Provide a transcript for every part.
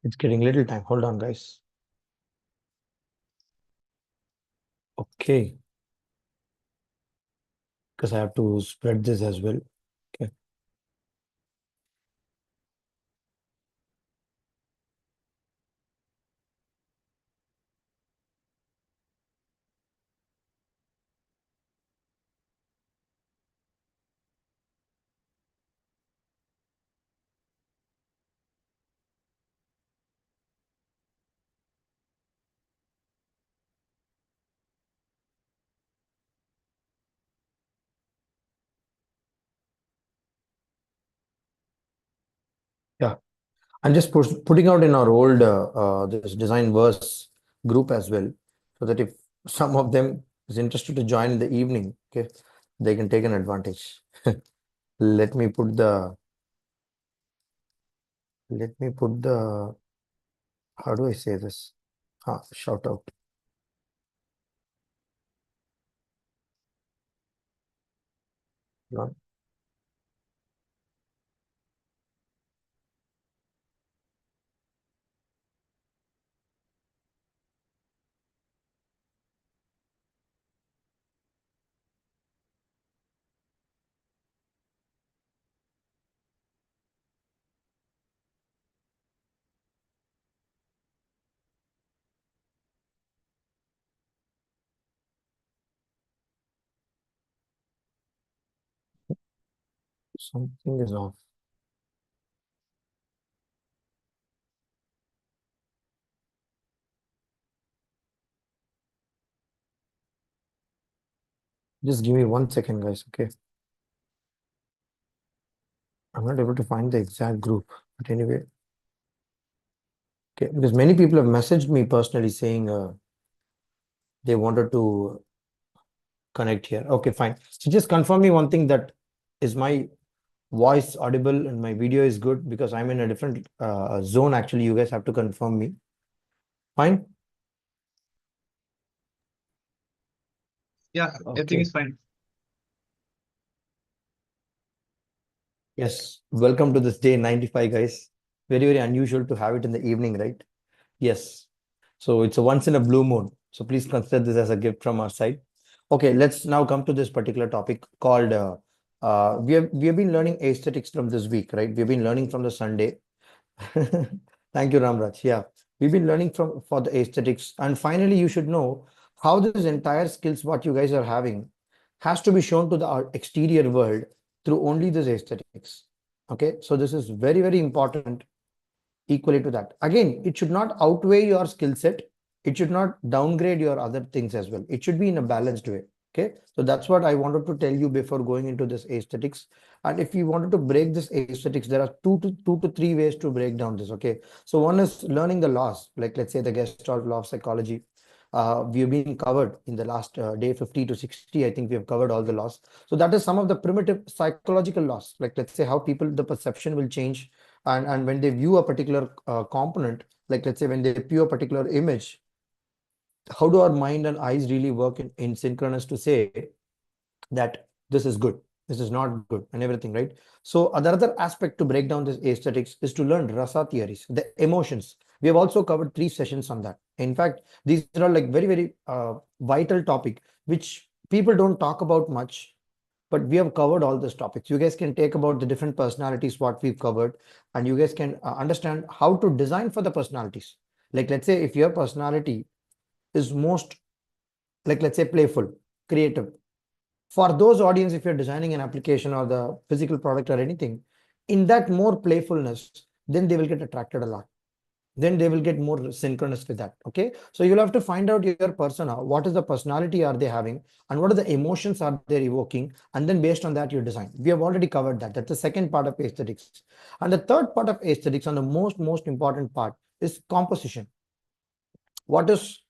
It's getting little time. Hold on, guys. Okay. Because I have to spread this as well. Okay. Yeah. I'm just putting out in our old this design verse group as well, so that if some of them is interested to join in the evening, okay, they can take an advantage. Let me put the how do I say this? Shout out. No? Something is off. Just give me 1 second, guys. Okay. I'm not able to find the exact group, but anyway. Okay, because many people have messaged me personally saying they wanted to connect here. Okay, fine. So just confirm me one thing, that is my voice audible and my video is good, because I'm in a different zone. Actually, you guys have to confirm me. Fine. Yeah, everything Okay. is fine. Yes. Welcome to this day 95, guys. Very, very unusual to have it in the evening, right? Yes. So it's a once in a blue moon. So please consider this as a gift from our side. Okay, let's now come to this particular topic called we have been learning aesthetics from this week, right? We've been learning from the Sunday. Thank you, Ramraj. Yeah, we've been learning from for the aesthetics, and finally, you should know how this entire skills what you guys are having has to be shown to the exterior world through only this aesthetics. Okay, so this is very, very important. Equally to that, again, it should not outweigh your skill set. It should not downgrade your other things as well. It should be in a balanced way. Okay, so that's what I wanted to tell you before going into this aesthetics. And if you wanted to break this aesthetics, there are two to three ways to break down this. Okay, so one is learning the laws, like let's say the Gestalt law of psychology. We've been covered in the last day 50 to 60. I think we have covered all the laws. So that is some of the primitive psychological laws, like let's say how people, the perception will change, and when they view a particular component, like let's say when they view a particular image, how do our mind and eyes really work in synchronous to say that this is good, this is not good, and everything, right? So another aspect to break down this aesthetics is to learn rasa theories, the emotions. We have also covered 3 sessions on that. In fact, these are like very, very vital topic which people don't talk about much, but we have covered all these topics. You guys can take about the different personalities what we've covered, and you guys can understand how to design for the personalities. Like let's say if your personality is most, like let's say, playful, creative, for those audience, if you're designing an application or the physical product or anything, in that more playfulness, then they will get attracted a lot, then they will get more synchronous with that. Okay, so you'll have to find out your persona, what is the personality are they having, and what are the emotions are they evoking, and then based on that you design. We have already covered that. That's the second part of aesthetics. And the third part of aesthetics, and the most important part, is composition. What is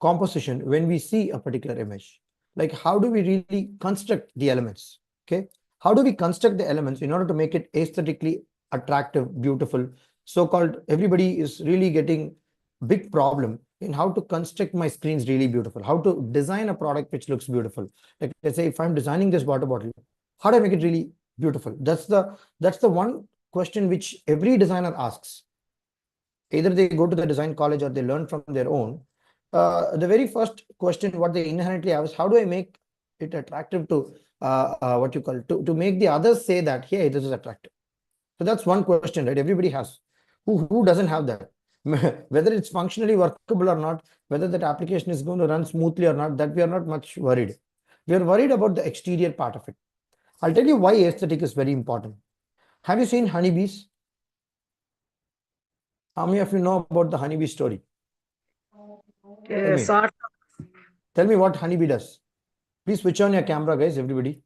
composition? When we see a particular image, like how do we really construct the elements? Okay, how do we construct the elements in order to make it aesthetically attractive, beautiful? So called, everybody is really getting big problem in how to construct my screens really beautiful, how to design a product which looks beautiful. Like let's say if I'm designing this water bottle, how do I make it really beautiful? That's the one question which every designer asks. either they go to the design college or they learn from their own, the very first question what they inherently have is how do I make it attractive to what you call to make the others say that, hey, this is attractive. So that's one question, right? Everybody has. Who doesn't have that? Whether it's functionally workable or not, whether that application is going to run smoothly or not, that we are not much worried. We are worried about the exterior part of it. I'll tell you why aesthetic is very important. Have you seen honeybees? How many of you know about the honeybee story? Tell me. Sort Tell me what honeybee does. Please switch on your camera, guys, everybody.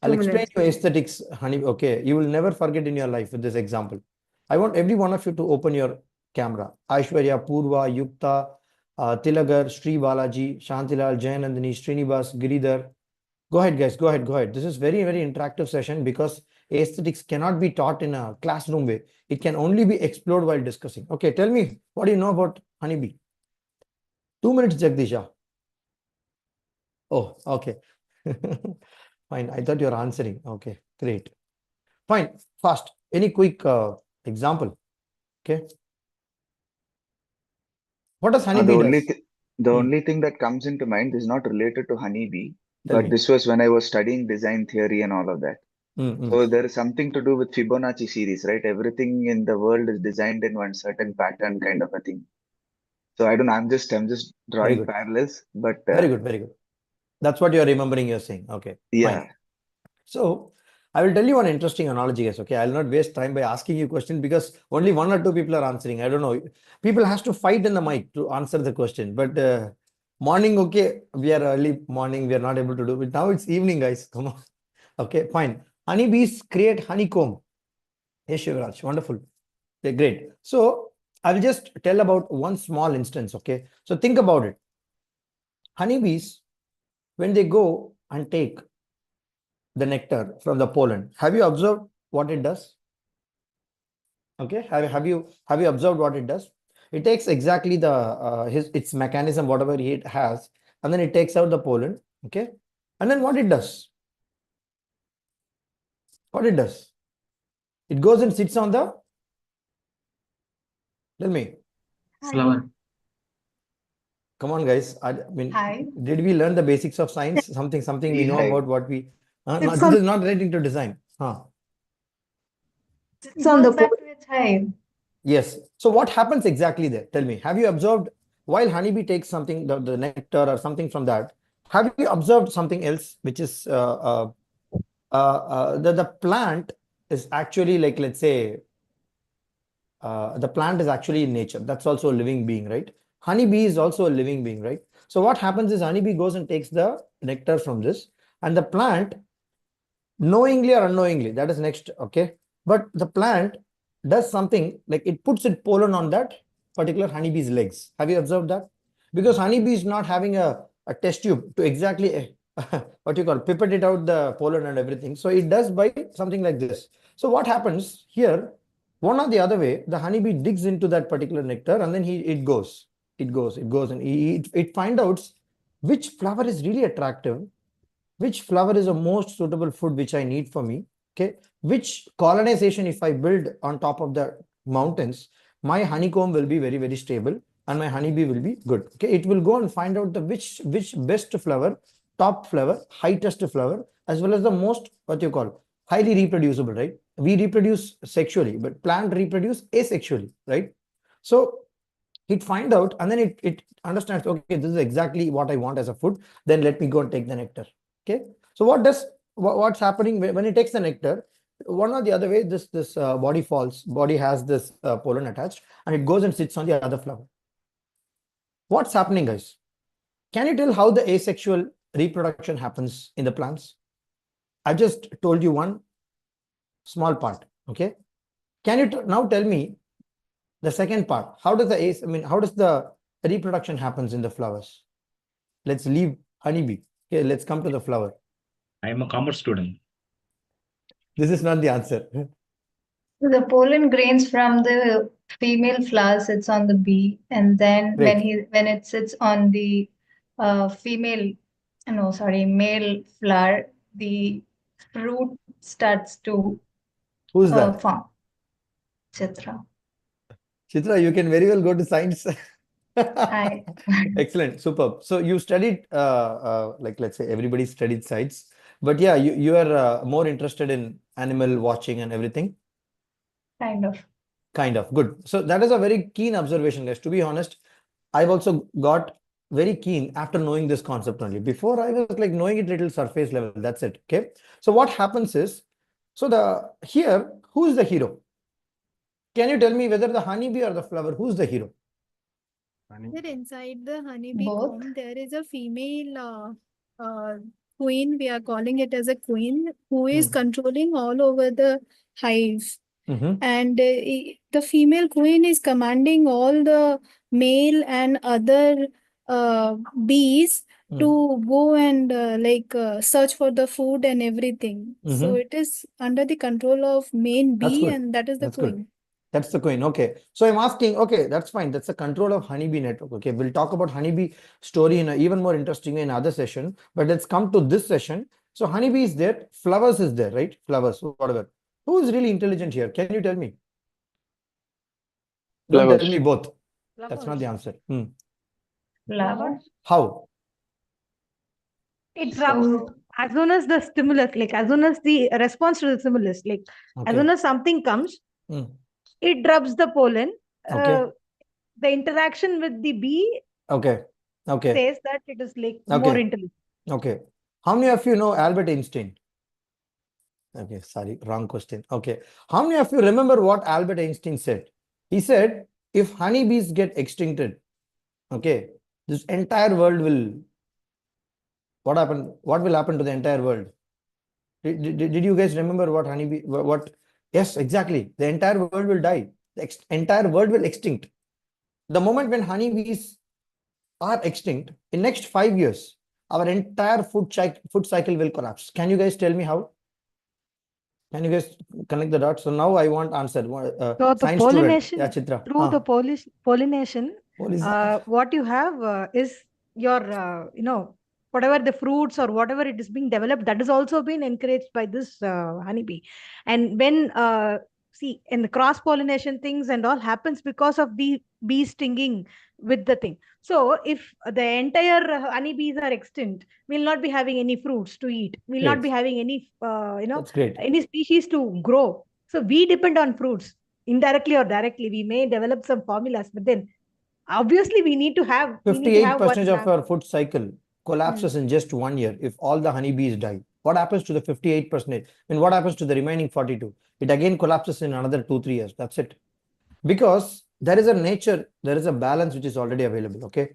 I'll explain you aesthetics, honey. Okay, you will never forget in your life with this example. I want every one of you to open your camera. Aishwarya, Purva, Yukta, Tilagar, Sri Balaji, Shantilal, Jayanandini, Srinivas, Giridhar. Go ahead, guys. Go ahead. Go ahead. This is very, very interactive session because aesthetics cannot be taught in a classroom way. It can only be explored while discussing. Okay, tell me, what do you know about honeybee? 2 minutes, Jagdisha. Oh, okay. Fine. I thought you were answering. Okay, great. Fine. Fast. Any quick example? Okay. What does honeybee does? The only thing that comes into mind is not related to honeybee, Tell but me. this was when I was studying design theory and all of that. So there is something to do with Fibonacci series, right? Everything in the world is designed in one certain pattern kind of a thing. So I don't know, I'm just drawing good. parallels, but Very good, very good. That's what you're remembering, you're saying. Okay. yeah. Fine. So I will tell you one interesting analogy, guys. Okay. I'll not waste time by asking you questions because only 1 or 2 people are answering. I don't know. People has to fight in the mic to answer the question. But morning, okay, we are early morning, we are not able to do it. Now it's evening, guys. Come on. Okay, fine. Honeybees create honeycomb. Hey, Shivraj, wonderful. Okay, great. So I'll just tell about one small instance. Okay. So think about it. Honeybees, when they go and take the nectar from the pollen, have you observed what it does? Okay, have you observed what it does? It takes exactly the its mechanism, whatever it has, and then it takes out the pollen. Okay, and then what it does? What it does? It goes and sits on the. Tell me. Flower. Come on, guys. I mean, Hi. did we learn the basics of science? Something we know Beehive. about what we. It's This is not relating to design. It's on the back to its hive. Yes. So what happens exactly there? Tell me. Have you observed while honeybee takes something, the nectar or something from that? Have you observed something else, which is the plant is actually like, let's say, the plant is actually in nature. That's also a living being, right? Honeybee is also a living being, right? So what happens is honeybee goes and takes the nectar from this, and the plant, knowingly or unknowingly, that is next, okay? But the plant does something like it puts its pollen on that particular honeybee's legs. Have you observed that? Because honeybee is not having a test tube to exactly what you call pipette it out the pollen and everything. So it does by something like this. So what happens here? One or the other way, the honeybee digs into that particular nectar and then it goes, and it finds out which flower is really attractive, which flower is the most suitable food which I need for me. Okay, which colonization if I build on top of the mountains, my honeycomb will be very, very stable and my honeybee will be good. Okay, it will go and find out the which best flower, top flower, highest flower, as well as the most what you call highly reproducible, right? We reproduce sexually, but plant reproduce asexually, right? So it find out and then it understands, okay, this is exactly what I want as a food, then let me go and take the nectar. Okay, so what's happening when it takes the nectar? One or the other way, this body has this pollen attached and it goes and sits on the other flower. What's happening, guys? Can you tell how the asexual reproduction happens in the plants? I just told you one small part. Okay, can you now tell me the second part? How does how does the reproduction happens in the flowers? Let's leave honeybee. Okay, let's come to the flower. I am a commerce student. This is not the answer. The pollen grains from the female flower sits on the bee, and then Great. when it sits on the male flower, the fruit starts to Who's that? form. Chitra. Chitra, you can very well go to science. I Excellent, superb. So you studied, like let's say everybody studied science, but yeah, you are more interested in animal watching and everything. kind of. Kind of good. So that is a very keen observation, guys. To be honest, I've also got very keen after knowing this concept only. Before I was like knowing it little surface level. That's it. Okay. So what happens is, so here, who is the hero? Can you tell me whether the honeybee or the flower? Who's the hero? That inside the honeybee Both. comb, there is a female queen. We are calling it as a queen who is controlling all over the hive. And the female queen is commanding all the male and other bees to go and search for the food and everything. So it is under the control of main That's bee, good. and that is the That's good. queen. That's the queen. Okay. So I'm asking, okay, that's fine. That's the control of honeybee network. Okay. We'll talk about honeybee story in an even more interesting way in other session, but let's come to this session. So honeybee is there, flowers is there, right? Flowers, whatever. Who is really intelligent here? Can you tell me? Don't tell Flowers. me both. That's not the answer. Flower. How? It drops So as soon as the stimulus, like as soon as the response to the stimulus, like as Okay. soon as something comes, Mm. it drops the pollen. Okay. The interaction with the bee Okay. Okay. says that it is like more Okay. intelligent. Okay. How many of you know Albert Einstein? Okay, sorry, wrong question. Okay. How many of you remember what Albert Einstein said? He said, if honeybees get extincted, okay, this entire world will, what happened? What will happen to the entire world? Did you guys remember what honeybee, what? Yes, exactly. The entire world will die. The entire world will extinct. The moment when honeybees are extinct, in next 5 years, our entire food cycle will collapse. Can you guys tell me how? Can you guys connect the dots? So now I want answer. So the Science pollination, student. Yeah, Chitra. through the pollination, Pollination. what you have is your, whatever the fruits or whatever it is being developed, that is also been encouraged by this honeybee. And when, see, in the cross-pollination things and all happens because of the bee stinging with the thing. So if the entire honeybees are extinct, we'll not be having any fruits to eat. We'll not be Great. having any, That's great. any species to grow. So we depend on fruits. Indirectly or directly, we may develop some formulas, but then obviously we need to have 58% of our food cycle collapses in just 1 year if all the honeybees die. What happens to the 58%? And what happens to the remaining 42? It again collapses in another 2-3 years. That's it. Because there is a nature, there is a balance which is already available. Okay.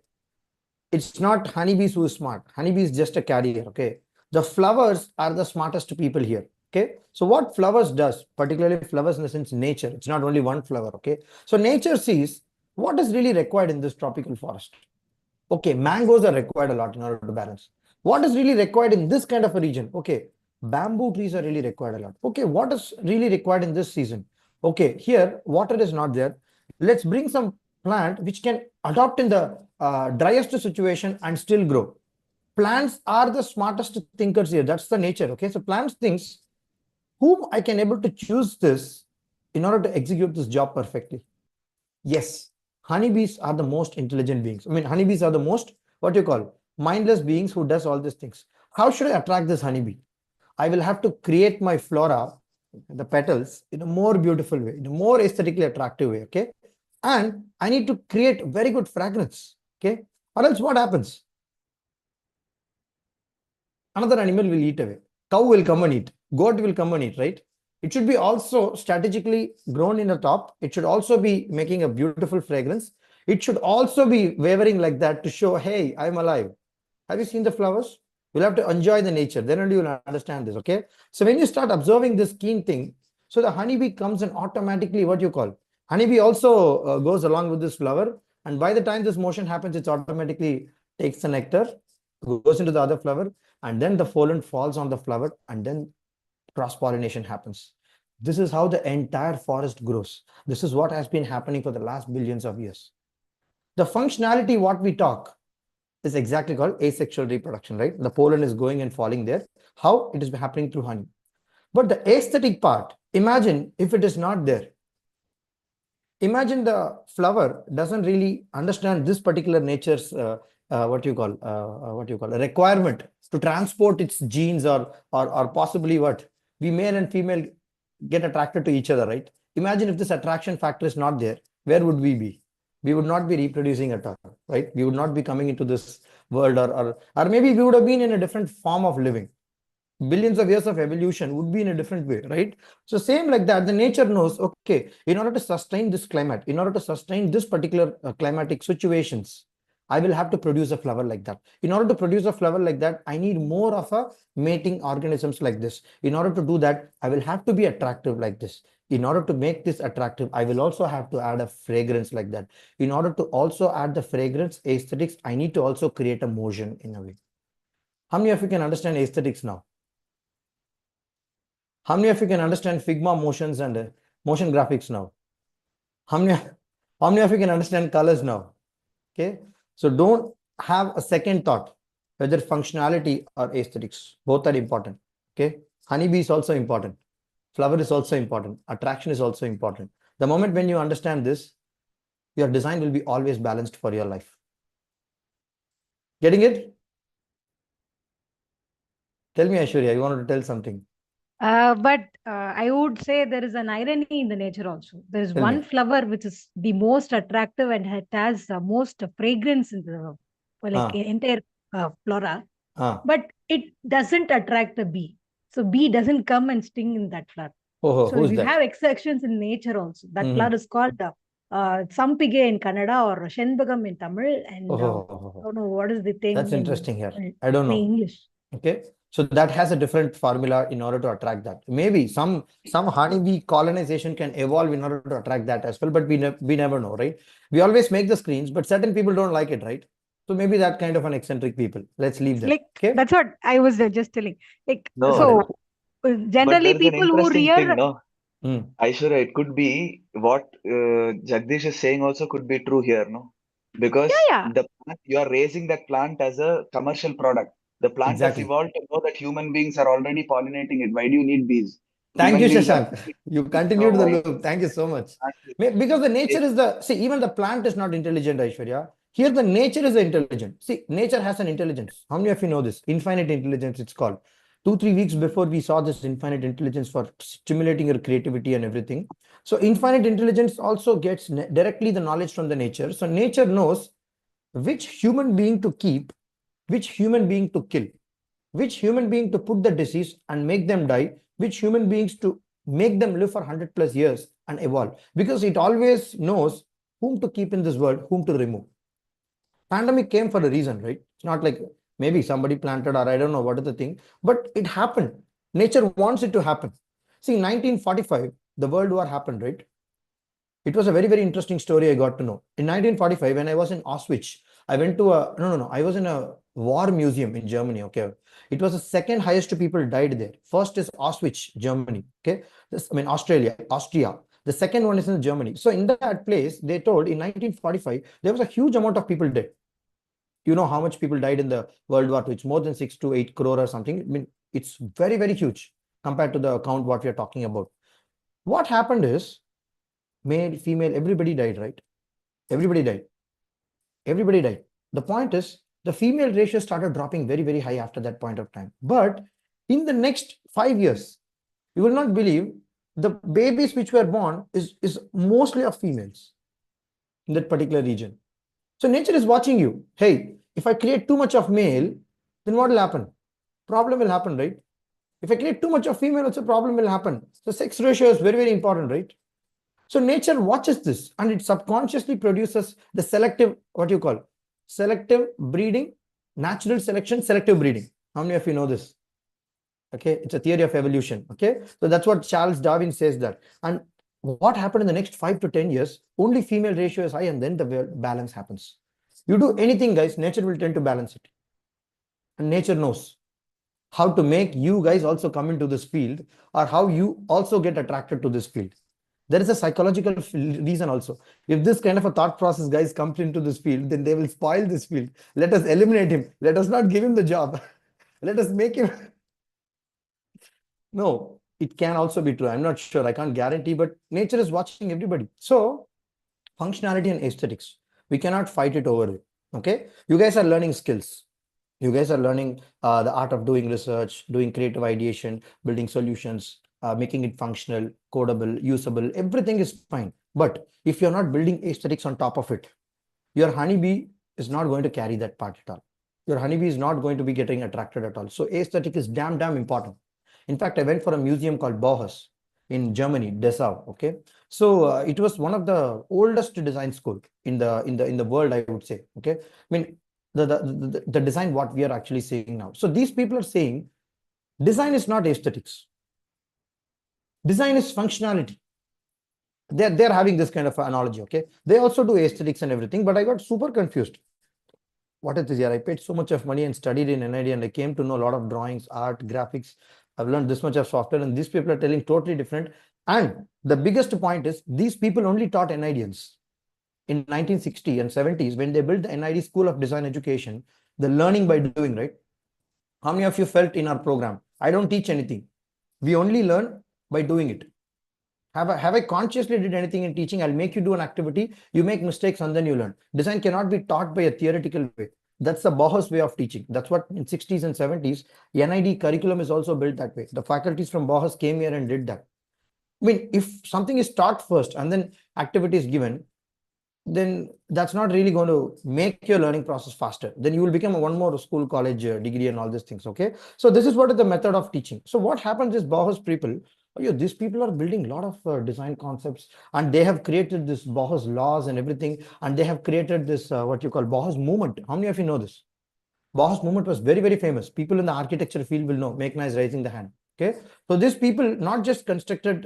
It's not honeybees who is smart. Honeybee is just a carrier. Okay. The flowers are the smartest people here. Okay. So what flowers does, particularly flowers in the sense nature, it's not only one flower. Okay. So nature sees what is really required in this tropical forest. Okay. Mangoes are required a lot in order to balance. What is really required in this kind of a region? Okay. Bamboo trees are really required a lot. Okay. What is really required in this season? Okay. Here, water is not there. Let's bring some plant which can adopt in the driest situation and still grow. Plants are the smartest thinkers here. That's the nature. Okay. So plants thinks whom I can able to choose this in order to execute this job perfectly. Yes. Honeybees are the most intelligent beings. I mean, honeybees are the most, what you call, mindless beings who does all these things. How should I attract this honeybee? I will have to create my flora, the petals, in a more beautiful way, in a more aesthetically attractive way. Okay. And I need to create very good fragrance. Okay. Or else what happens? Another animal will eat away. Cow will come and eat. Goat will come and eat, right? It should be also strategically grown in the top. It should also be making a beautiful fragrance. It should also be wavering like that to show, hey, I'm alive. Have you seen the flowers? You'll have to enjoy the nature. Then only you'll understand this, okay? So when you start observing this keen thing, so the honeybee comes and automatically, what you call, honeybee also goes along with this flower. And by the time this motion happens, it automatically takes the nectar, goes into the other flower, and then the pollen falls on the flower, and then cross-pollination happens. This is how the entire forest grows. This is what has been happening for the last billions of years. The functionality, what we talk, is exactly called asexual reproduction, right? The pollen is going and falling there. How? It is happening through honey. But the aesthetic part, imagine if it is not there. Imagine the flower doesn't really understand this particular nature's what you call a requirement to transport its genes, or possibly what we male and female get attracted to each other, right? Imagine if this attraction factor is not there, where would we be? We would not be reproducing at all, right? We would not be coming into this world, or maybe we would have been in a different form of living. Billions of years of evolution would be in a different way, right? So same like that, the nature knows, okay, in order to sustain this climate, in order to sustain this particular climatic situations, I will have to produce a flower like that. In order to produce a flower like that, I need more of a mating organisms like this. In order to do that, I will have to be attractive like this. In order to make this attractive, I will also have to add a fragrance like that. In order to also add the fragrance aesthetics, I need to also create a motion in a way. How many of you can understand aesthetics now? How many of you can understand Figma motions and motion graphics now? How many of you can understand colors now? Okay, so don't have a second thought whether functionality or aesthetics. Both are important. Okay, honeybee is also important. Flower is also important. Attraction is also important. The moment when you understand this, your design will be always balanced for your life. Getting it? Tell me, Aishwarya, you wanted to tell something. But I would say there is an irony in the nature also. There is Tell one me. flower which is the most attractive and it has the most fragrance in the entire flora, but it doesn't attract a bee. So bee doesn't come and sting in that flower. Oh, So who's we that? have exceptions in nature also. That Mhm. flower is called Sampige in Kannada or Shenbagam in Tamil, and I don't know what is the thing That's in interesting here. I don't know. English. Okay, so that has a different formula in order to attract that. Maybe some honeybee colonization can evolve in order to attract that as well, but we never know, right? We always make the screens, but certain people don't like it, right? So maybe that kind of an eccentric people. Let's leave that. Like Okay. that's what I was just telling. Like No, so, but generally there's an people who interesting thing, rear. no? Hmm. Aishwarya, it could be what Jagdish is saying also could be true here, no? Because Yeah. the plant, you are raising that plant as a commercial product. The plant has Exactly. evolved to know that human beings are already pollinating it. Why do you need bees? Thank Human you, beings are Shashank. You continued the loop. Thank you so much. Because the nature is even the plant is not intelligent, Aishwarya. Here the nature is intelligent. See, nature has an intelligence. How many of you know this? Infinite intelligence, it's called. 2-3 weeks before we saw this infinite intelligence for stimulating your creativity and everything. So infinite intelligence also gets directly the knowledge from the nature. So nature knows which human being to keep, which human being to kill, which human being to put the disease and make them die, which human beings to make them live for 100+ years and evolve, because it always knows whom to keep in this world, whom to remove. Pandemic came for a reason, right? It's not like maybe somebody planted, or I don't know what is the thing, but it happened. Nature wants it to happen. See, 1945, the World War happened, right? It was a very, very interesting story I got to know. In 1945, when I was in Auschwitz, I went to I was in a war museum in Germany, okay? It was the second highest people died there. First is Auschwitz, Germany, okay? Austria. The second one is in Germany. So in that place, they told in 1945, there was a huge amount of people dead. You know how much people died in the World War II? It's more than 6 to 8 crore or something. I mean, it's very, very huge compared to the account what we are talking about. What happened is, male, female, everybody died, right? Everybody died. Everybody died. The point is, the female ratio started dropping very, very high after that point of time. But in the next 5 years, you will not believe, the babies which were born is mostly of females in that particular region. So nature is watching you. Hey, if I create too much of male, then what will happen? Problem will happen, right? If I create too much of female, also problem will happen. So sex ratio is very, very important, right? So nature watches this and it subconsciously produces the selective, what you call, selective breeding, natural selection, selective breeding. How many of you know this? Okay, it's a theory of evolution. Okay, so that's what Charles Darwin says that. And what happened in the next 5 to 10 years, only female ratio is high and then the balance happens. You do anything, guys, nature will tend to balance it. And nature knows how to make you guys also come into this field, or how you also get attracted to this field. There is a psychological reason also. If this kind of a thought process, guys, comes into this field, then they will spoil this field. Let us eliminate him. Let us not give him the job. Let us make him. No, it can also be true. I'm not sure. I can't guarantee, but nature is watching everybody. So functionality and aesthetics. We cannot fight it over it. Okay, you guys are learning skills. You guys are learning the art of doing research, doing creative ideation, building solutions, making it functional, codable, usable. Everything is fine. But if you're not building aesthetics on top of it, your honeybee is not going to carry that part at all. Your honeybee is not going to be getting attracted at all. So aesthetic is damn important. In fact, I went for a museum called Bauhaus in Germany, Dessau. Okay, so it was one of the oldest design school in the world, I would say. Okay, I mean the design what we are actually seeing now. So these people are saying design is not aesthetics. Design is functionality. They're having this kind of analogy. Okay, they also do aesthetics and everything, but I got super confused. What is this here? I paid so much of money and studied in NID, and I came to know a lot of drawings, art, graphics. I've learned this much of software, and these people are telling totally different. And the biggest point is these people only taught NIDians in 1960 and 70s when they built the NID School of Design Education, the learning by doing, right? How many of you felt in our program? I don't teach anything. We only learn by doing it. Have I consciously did anything in teaching? I'll make you do an activity, you make mistakes, and then you learn. Design cannot be taught by a theoretical way. That's the Bauhaus way of teaching. That's what in 60s and 70s, NID curriculum is also built that way. The faculties from Bauhaus came here and did that. I mean, if something is taught first and then activity is given, then that's not really going to make your learning process faster. Then you will become one more school, college degree and all these things. Okay, so this is what is the method of teaching. So what happens is Bauhaus people, these people are building a lot of design concepts, and they have created this Bauhaus laws and everything, and they have created this what you call Bauhaus movement. How many of you know this? Bauhaus movement was very famous. People in the architecture field will know. Make nice raising the hand. Okay, so these people not just constructed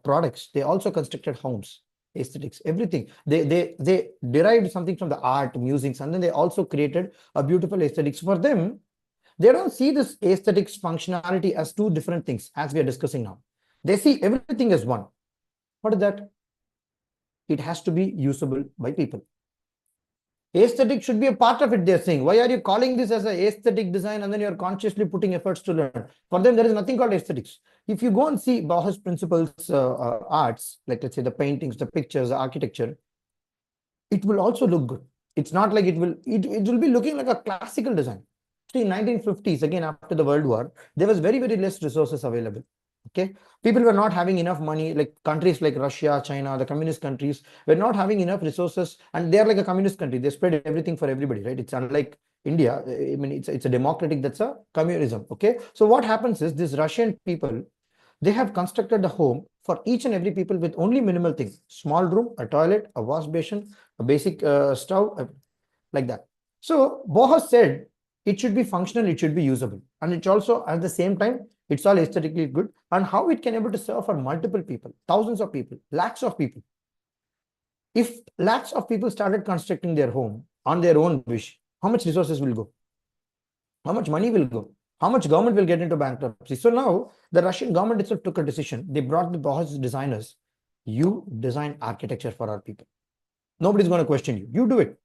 products, they also constructed homes, aesthetics, everything. They derived something from the art, musings, and then they also created a beautiful aesthetics. For them, they don't see this aesthetics functionality as two different things, as we are discussing now. They see everything as one. What is that? It has to be usable by people. Aesthetic should be a part of it, they're saying. Why are you calling this as an aesthetic design and then you're consciously putting efforts to learn? For them, there is nothing called aesthetics. If you go and see Bauhaus principles arts, like let's say the paintings, the pictures, the architecture, it will also look good. It's not like it will be looking like a classical design. See, in 1950s, again after the World War, there was very less resources available. Okay, people were not having enough money, like countries like Russia, China, the communist countries were not having enough resources, and they're like a communist country. They spread everything for everybody, right? It's unlike India. I mean, it's a democratic, that's a communism. Okay, so what happens is these Russian people, they have constructed a home for each and every people with only minimal things: small room, a toilet, a wash basin, a basic stove, like that. So Bauhaus said it should be functional, it should be usable, and it's also at the same time it's all aesthetically good, and how it can able to serve for multiple people, thousands of people, lakhs of people. If lakhs of people started constructing their home on their own wish, how much resources will go? How much money will go? How much government will get into bankruptcy? So now the Russian government itself took a decision. They brought the Bauhaus designers. You design architecture for our people. Nobody's going to question you. You do it.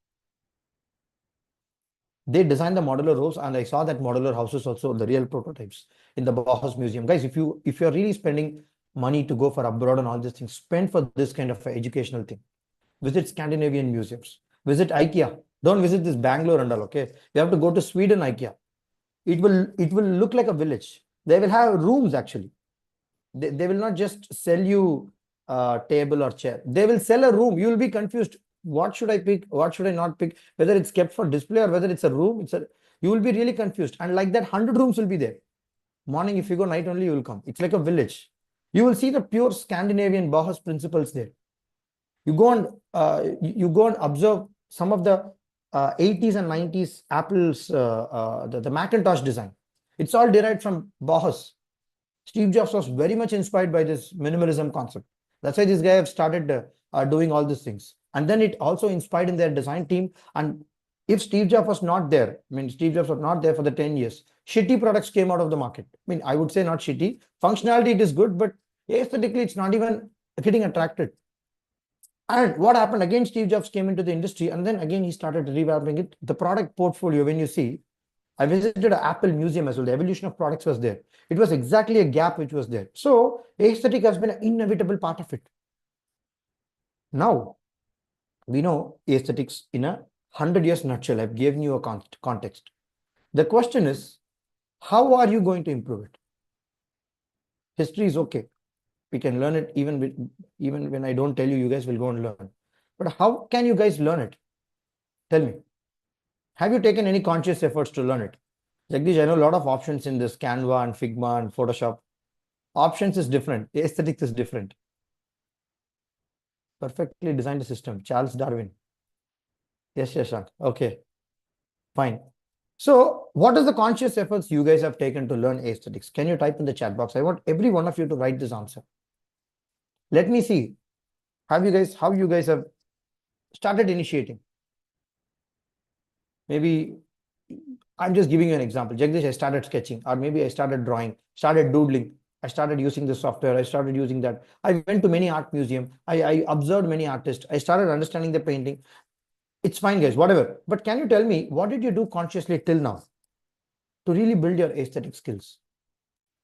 They designed the modular roofs, and I saw that modular houses also, the real prototypes in the Bauhaus Museum. Guys, if you're really spending money to go for abroad and all these things, spend for this kind of educational thing. Visit Scandinavian museums. Visit IKEA. Don't visit this Bangalore and all. Okay, you have to go to Sweden IKEA. It will look like a village. They will have rooms actually. They will not just sell you a table or chair. They will sell a room. You will be confused. What should I pick? What should I not pick? Whether it's kept for display or whether it's a room, you will be really confused. And like that, 100 rooms will be there. Morning, if you go, night only you will come. It's like a village. You will see the pure Scandinavian Bauhaus principles there. You go and observe some of the 80s and 90s Apple's the Macintosh design. It's all derived from Bauhaus. Steve Jobs was very much inspired by this minimalism concept. That's why this guy have started doing all these things. And then it also inspired in their design team. And if Steve Jobs was not there, I mean, Steve Jobs was not there for the 10 years, shitty products came out of the market. I mean, I would say not shitty. Functionality, it is good, but aesthetically, it's not even getting attracted. And what happened? Again, Steve Jobs came into the industry, and then again, he started revamping it. The product portfolio, when you see, I visited an Apple museum as well. The evolution of products was there. It was exactly a gap which was there. So aesthetic has been an inevitable part of it. Now, We know aesthetics in a 100 years nutshell. I've given you a context. The question is, how are you going to improve it? History is okay. We can learn it even when I don't tell you, you guys will go and learn. But how can you guys learn it? Tell me. Have you taken any conscious efforts to learn it? Jagdish, I know a lot of options in this Canva and Figma and Photoshop. Options is different. Aesthetics is different. Perfectly designed system. Charles Darwin. Yes, Shashank. Okay. Fine. So what is the conscious efforts you guys have taken to learn aesthetics? Can you type in the chat box? I want every one of you to write this answer. Let me see. How you guys have started initiating? Maybe I'm just giving you an example. Jagdish, I started sketching, or maybe I started drawing, started doodling. I started using the software. I started using that. I went to many art museums. I observed many artists. I started understanding the painting. It's fine, guys, whatever. But can you tell me, what did you do consciously till now to really build your aesthetic skills?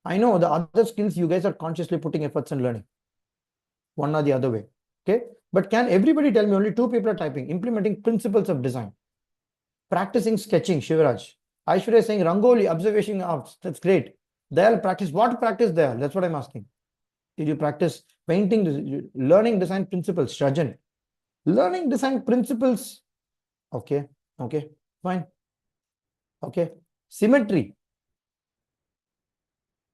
I know the other skills you guys are consciously putting efforts in learning, one or the other way. Okay. But can everybody tell me, only 2 people are typing, implementing principles of design, practicing sketching, Shivraj. Aishwarya is saying Rangoli, observation arts. That's great. They'll practice. What practice there? That's what I'm asking. Did you practice painting, learning design principles? Shrajan. Learning design principles. Okay. Okay. Fine. Okay. Symmetry.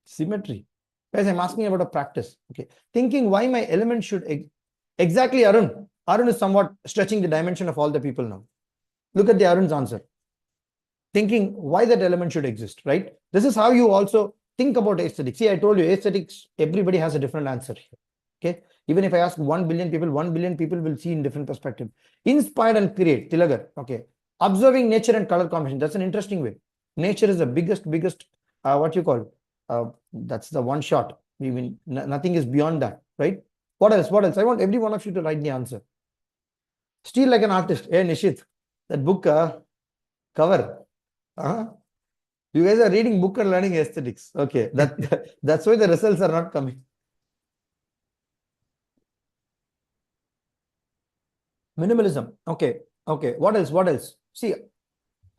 Symmetry. Guys, I'm asking about a practice. Okay. Thinking why my element should... Exactly, Arun. Arun is somewhat stretching the dimension of all the people now. Look at the Arun's answer. Thinking why that element should exist, right? This is how you also think about aesthetics. See, I told you, aesthetics, everybody has a different answer here. Okay. Even if I ask 1 billion people, 1 billion people will see in different perspective. Inspired and create, Tilagar. Okay. Observing nature and color combination. That's an interesting way. Nature is the biggest, what you call, that's the one shot. I mean, nothing is beyond that, right? What else? What else? I want every one of you to write the answer. Steal like an artist. Hey, Nishit, that book cover. You guys are reading book and learning aesthetics. Okay, that's why the results are not coming. Minimalism. Okay. Okay. What else? What else? See,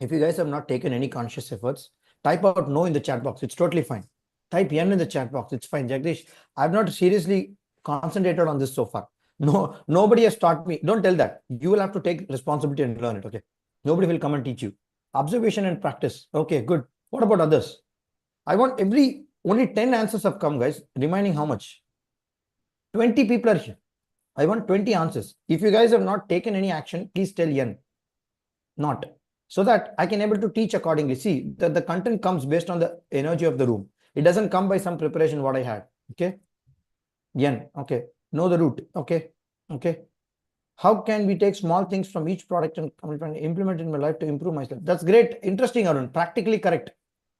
if you guys have not taken any conscious efforts, type out no in the chat box. It's totally fine. Type N in the chat box. It's fine. Jagdish, I've not seriously concentrated on this so far. No, nobody has taught me. Don't tell that. You will have to take responsibility and learn it. Okay. Nobody will come and teach you. Observation and practice. Okay, good. What about others? I want only 10 answers have come, guys. Reminding how much? 20 people are here. I want 20 answers. If you guys have not taken any action, please tell N. Not. So that I can able to teach accordingly. See, the content comes based on the energy of the room. It doesn't come by some preparation what I had. Okay. N. Okay. Know the route. Okay. Okay. How can we take small things from each product and implement it in my life to improve myself? That's great. Interesting, Arun. Practically correct.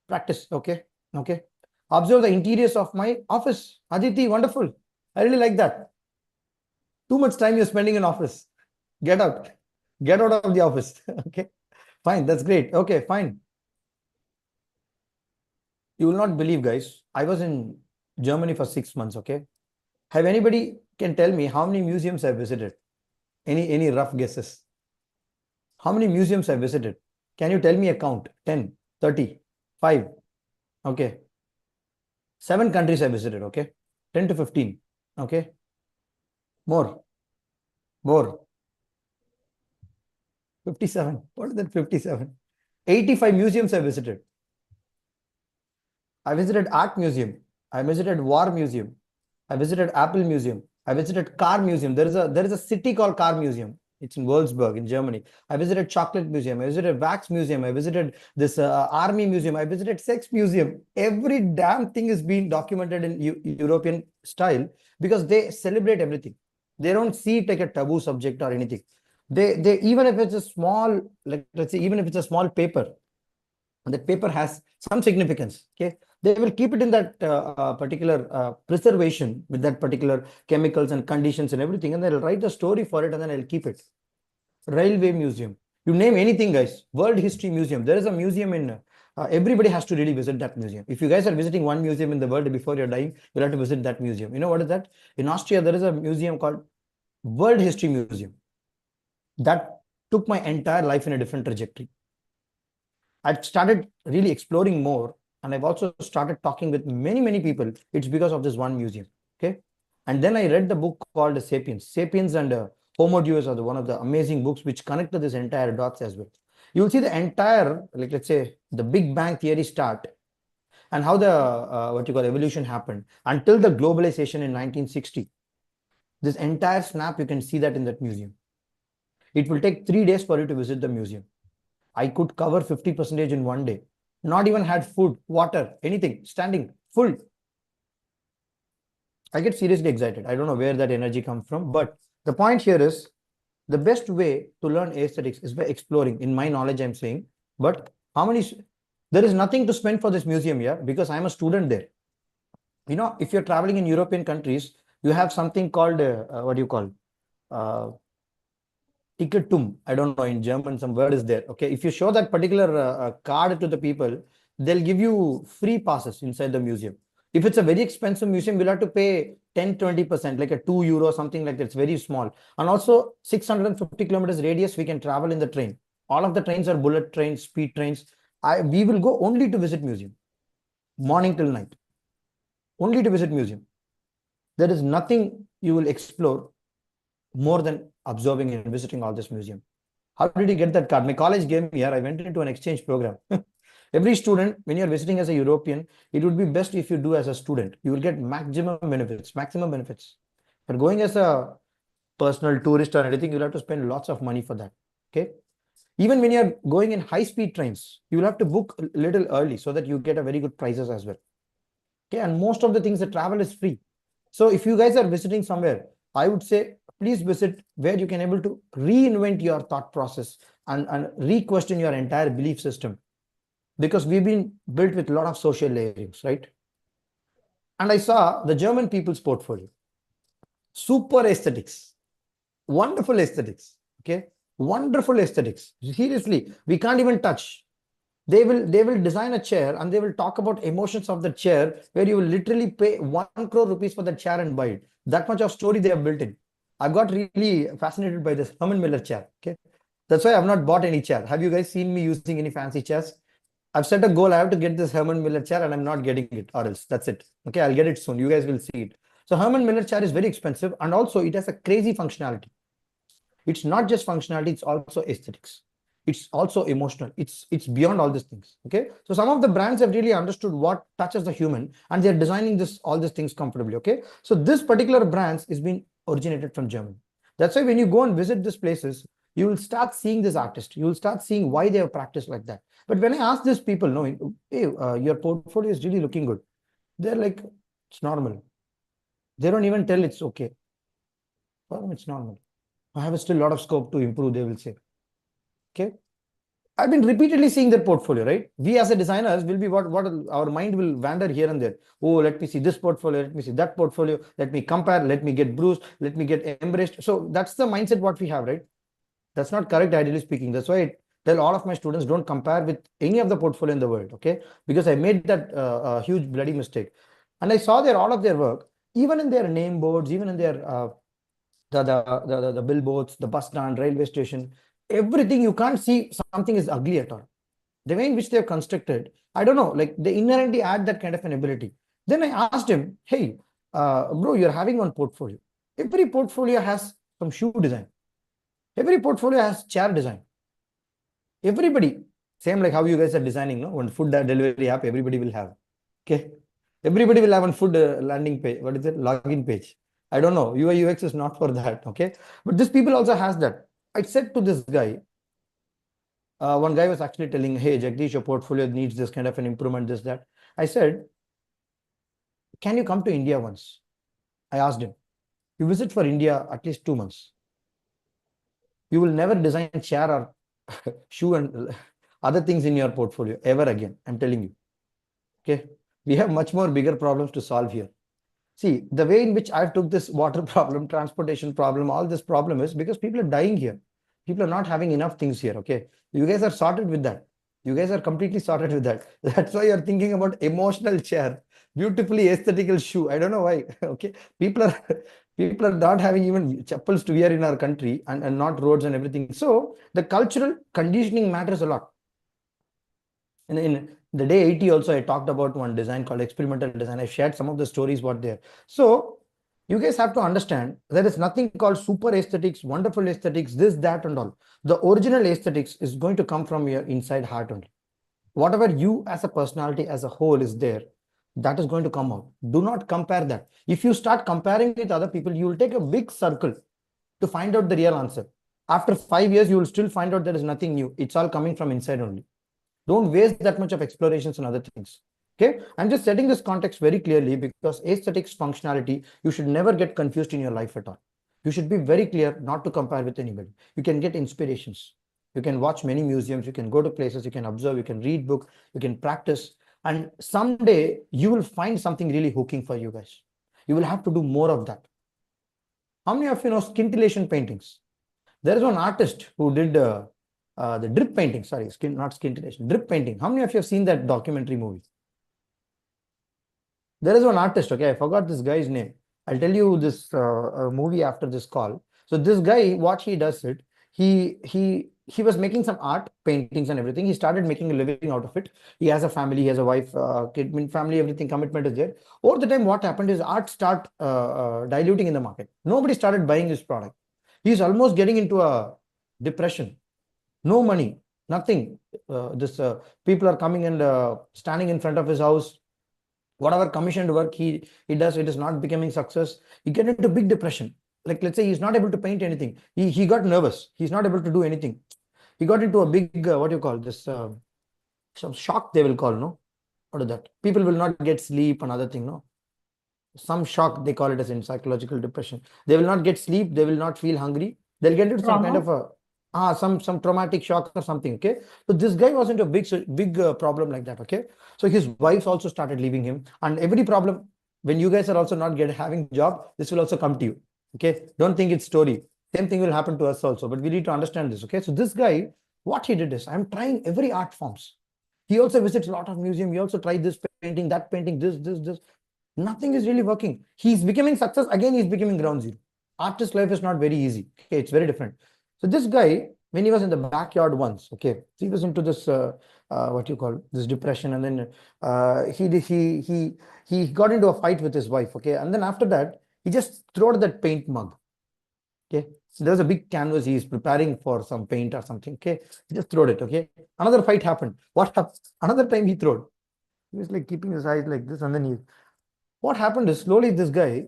Practice. Okay. Okay. Observe the interiors of my office. Aditi, wonderful. I really like that. Too much time you're spending in office. Get out. Get out of the office. Okay. Fine. That's great. Okay. Fine. You will not believe, guys. I was in Germany for 6 months. Okay. Have anybody can tell me how many museums I visited? Any rough guesses? How many museums I visited? Can you tell me a count? 10, 30, 5. Okay. 7 countries I visited. Okay. 10 to 15. Okay. More. 57. What is that? 57. 85 museums I visited. I visited art museum. I visited war museum. I visited Apple museum. I visited car museum. There is a city called Car Museum. It's in Wolfsburg in Germany. I visited chocolate museum. I visited wax museum. I visited this army museum. I visited sex museum. Every damn thing is being documented in European style because they celebrate everything. They don't see it like a taboo subject or anything. They even if it's a small, like let's say, even if it's a small paper, that paper has some significance. Okay. They will keep it in that particular preservation with that particular chemicals and conditions and everything. And they'll write the story for it and then I'll keep it. Railway museum. You name anything, guys. World History Museum. There is a museum in, everybody has to really visit that museum. If you guys are visiting one museum in the world before you're dying, you'll have to visit that museum. You know what is that? In Austria, there is a museum called World History Museum. that took my entire life in a different trajectory. I started really exploring more, and I've also started talking with many people. It's because of this one museum. Okay. And then I read the book called Sapiens. Sapiens and Homo Deus are one of the amazing books which connect to this entire dots as well. You'll see the entire, like, let's say, the Big Bang theory start and how the what you call evolution happened until the globalization in 1960. This entire snap, you can see that in that museum. It will take 3 days for you to visit the museum. I could cover 50% in one day. Not even had food, water, anything, standing full. I get seriously excited. I don't know where that energy comes from, but the point here is the best way to learn aesthetics is by exploring. In my knowledge, I'm saying, but there is nothing to spend for this museum here because I'm a student there. You know, if you're traveling in European countries, you have something called what do you call Ticketum. I don't know, in German some word is there. Okay, if you show that particular card to the people, they'll give you free passes inside the museum. If it's a very expensive museum, we'll have to pay 10-20%, like a €2, something like that. It's very small. And also 650 kilometers radius, we can travel in the train. All of the trains are bullet trains, speed trains. We will go only to visit museum, morning till night, only to visit museum. There is nothing you will explore more than observing and visiting all this museum. How did you get that card? My college gave me here. I went into an exchange program. Every student, when you're visiting as a European, it would be best if you do as a student. You will get maximum benefits. But going as a personal tourist or anything, you'll have to spend lots of money for that. Okay. Even when you're going in high-speed trains, you will have to book a little early so that you get a very good prices as well. Okay. And most of the things, the travel is free. So if you guys are visiting somewhere, I would say, please visit where you can able to reinvent your thought process and re-question your entire belief system. Because we've been built with a lot of social layers, right? And I saw the German people's portfolio. Super aesthetics. Wonderful aesthetics. Okay. Wonderful aesthetics. Seriously, we can't even touch. They will design a chair and they will talk about emotions of the chair where you will literally pay 1 crore rupees for the chair and buy it. That much of story they have built in. I got really fascinated by this Herman Miller chair. Okay. That's why I've not bought any chair. Have you guys seen me using any fancy chairs? I've set a goal. I have to get this Herman Miller chair and I'm not getting it, or else that's it. Okay, I'll get it soon. You guys will see it. So Herman Miller chair is very expensive and also it has a crazy functionality. It's not just functionality, it's also aesthetics. It's also emotional. It's beyond all these things. Okay, so some of the brands have really understood what touches the human and they're designing all these things comfortably. Okay, so this particular brand is being originated from Germany. That's why when you go and visit these places, you will start seeing this artist. You will start seeing why they have practiced like that. But when I ask these people, knowing, hey, your portfolio is really looking good, they're like, it's normal. They don't even tell it's okay. For them, it's normal. I have still a lot of scope to improve, they will say. Okay. I've been repeatedly seeing their portfolio, right? We as a designers will be what our mind will wander here and there. Oh, let me see this portfolio, let me see that portfolio, let me compare, let me get bruised, let me get embraced. So that's the mindset what we have, right? That's not correct, ideally speaking. That's why I tell all of my students, don't compare with any of the portfolio in the world, okay? Because I made that huge bloody mistake. And I saw all of their work, even in their name boards, even in their the billboards, the bus stand, railway station, everything. You can't see something is ugly at all. The way in which they have constructed, I don't know, like they inherently add that kind of an ability. Then I asked him, hey, bro, you're having one portfolio. Every portfolio has some shoe design. Every portfolio has chair design. Everybody, same like how you guys are designing, no? One food delivery app, everybody will have. Okay. Everybody will have one food landing page. What is it? Login page. I don't know. UI UX is not for that. Okay. But this people also has that. I said to this guy, one guy was actually telling, hey, Jagdish, your portfolio needs this kind of an improvement, this, that. I said, can you come to India once? I asked him. You visit for India at least 2 months. You will never design chair or shoe and other things in your portfolio ever again. I'm telling you. Okay. We have much more bigger problems to solve here. See, the way in which I took this water problem, transportation problem, all this problem is because people are dying here. People are not having enough things here. Okay. You guys are sorted with that. You guys are completely sorted with that. That's why you're thinking about emotional chair, beautifully aesthetical shoe. I don't know why. Okay. People are People are not having even chappals to wear in our country and not roads and everything. So the cultural conditioning matters a lot. And in the day 80 also, I talked about one design called experimental design. I shared some of the stories what there. So you guys have to understand there is nothing called super aesthetics, wonderful aesthetics, this, that, and all. The original aesthetics is going to come from your inside heart only. Whatever you as a personality as a whole is there, that is going to come out. Do not compare that. If you start comparing with other people, you will take a big circle to find out the real answer. After 5 years, you will still find out there is nothing new. It's all coming from inside only. Don't waste that much of explorations and other things. Okay, I'm just setting this context very clearly because aesthetics, functionality, you should never get confused in your life at all. You should be very clear not to compare with anybody. You can get inspirations. You can watch many museums, you can go to places, you can observe, you can read book, you can practice, and someday you will find something really hooking for you guys. You will have to do more of that. How many of you know scintillation paintings? There is one artist who did the drip painting, sorry, not scintillation, drip painting. How many of you have seen that documentary movie? There is one artist, okay, I forgot this guy's name. I'll tell you this movie after this call. So this guy, what he does it, he was making some art, paintings and everything. He started making a living out of it. He has a family, he has a wife, kid, family, everything, commitment is there. Over the time, what happened is art start diluting in the market. Nobody started buying his product. He's almost getting into a depression. No money, nothing. People are coming and standing in front of his house. Whatever commissioned work he does, it is not becoming success. He get into big depression. Like, let's say he's not able to paint anything. He got nervous. He's not able to do anything. He got into a big, what do you call this? Some shock they will call, no? What is that? People will not get sleep, another thing, no? Some shock, they call it as in psychological depression. They will not get sleep. They will not feel hungry. They'll get into some kind of a, some traumatic shock or something, okay? So this guy was into a big problem like that, okay? So his wife also started leaving him, and every problem, when you guys are also not having job, this will also come to you, okay? Don't think it's story. Same thing will happen to us also, but we need to understand this, okay? So this guy, what he did is, I'm trying every art forms. He also visits a lot of museum. He also tried this painting, that painting, this. Nothing is really working. He's becoming success. Again, he's becoming ground zero. Artist life is not very easy. Okay, it's very different. So this guy, when he was in the backyard once, okay, he was into this what you call this depression, and then he got into a fight with his wife, okay, and then after that he just threw that paint mug, okay. So there's a big canvas, he's preparing for some paint or something, okay, he just threw it, okay. Another fight happened. What happened? Another time he threw it. He was like keeping his eyes like this, and then what happened is slowly this guy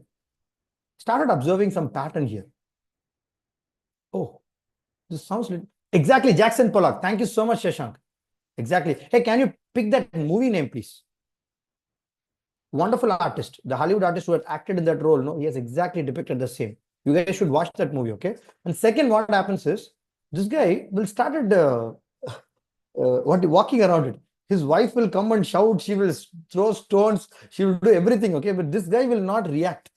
started observing some pattern here. Oh, this sounds like exactly Jackson Pollock. Thank you so much, Shashank. Exactly. Hey, can you pick that movie name, please? Wonderful artist. The Hollywood artist who had acted in that role, no, he has exactly depicted the same. You guys should watch that movie, okay? And second, what happens is this guy will started walking around it. His wife will come and shout. She will throw stones. She will do everything, okay? But this guy will not react.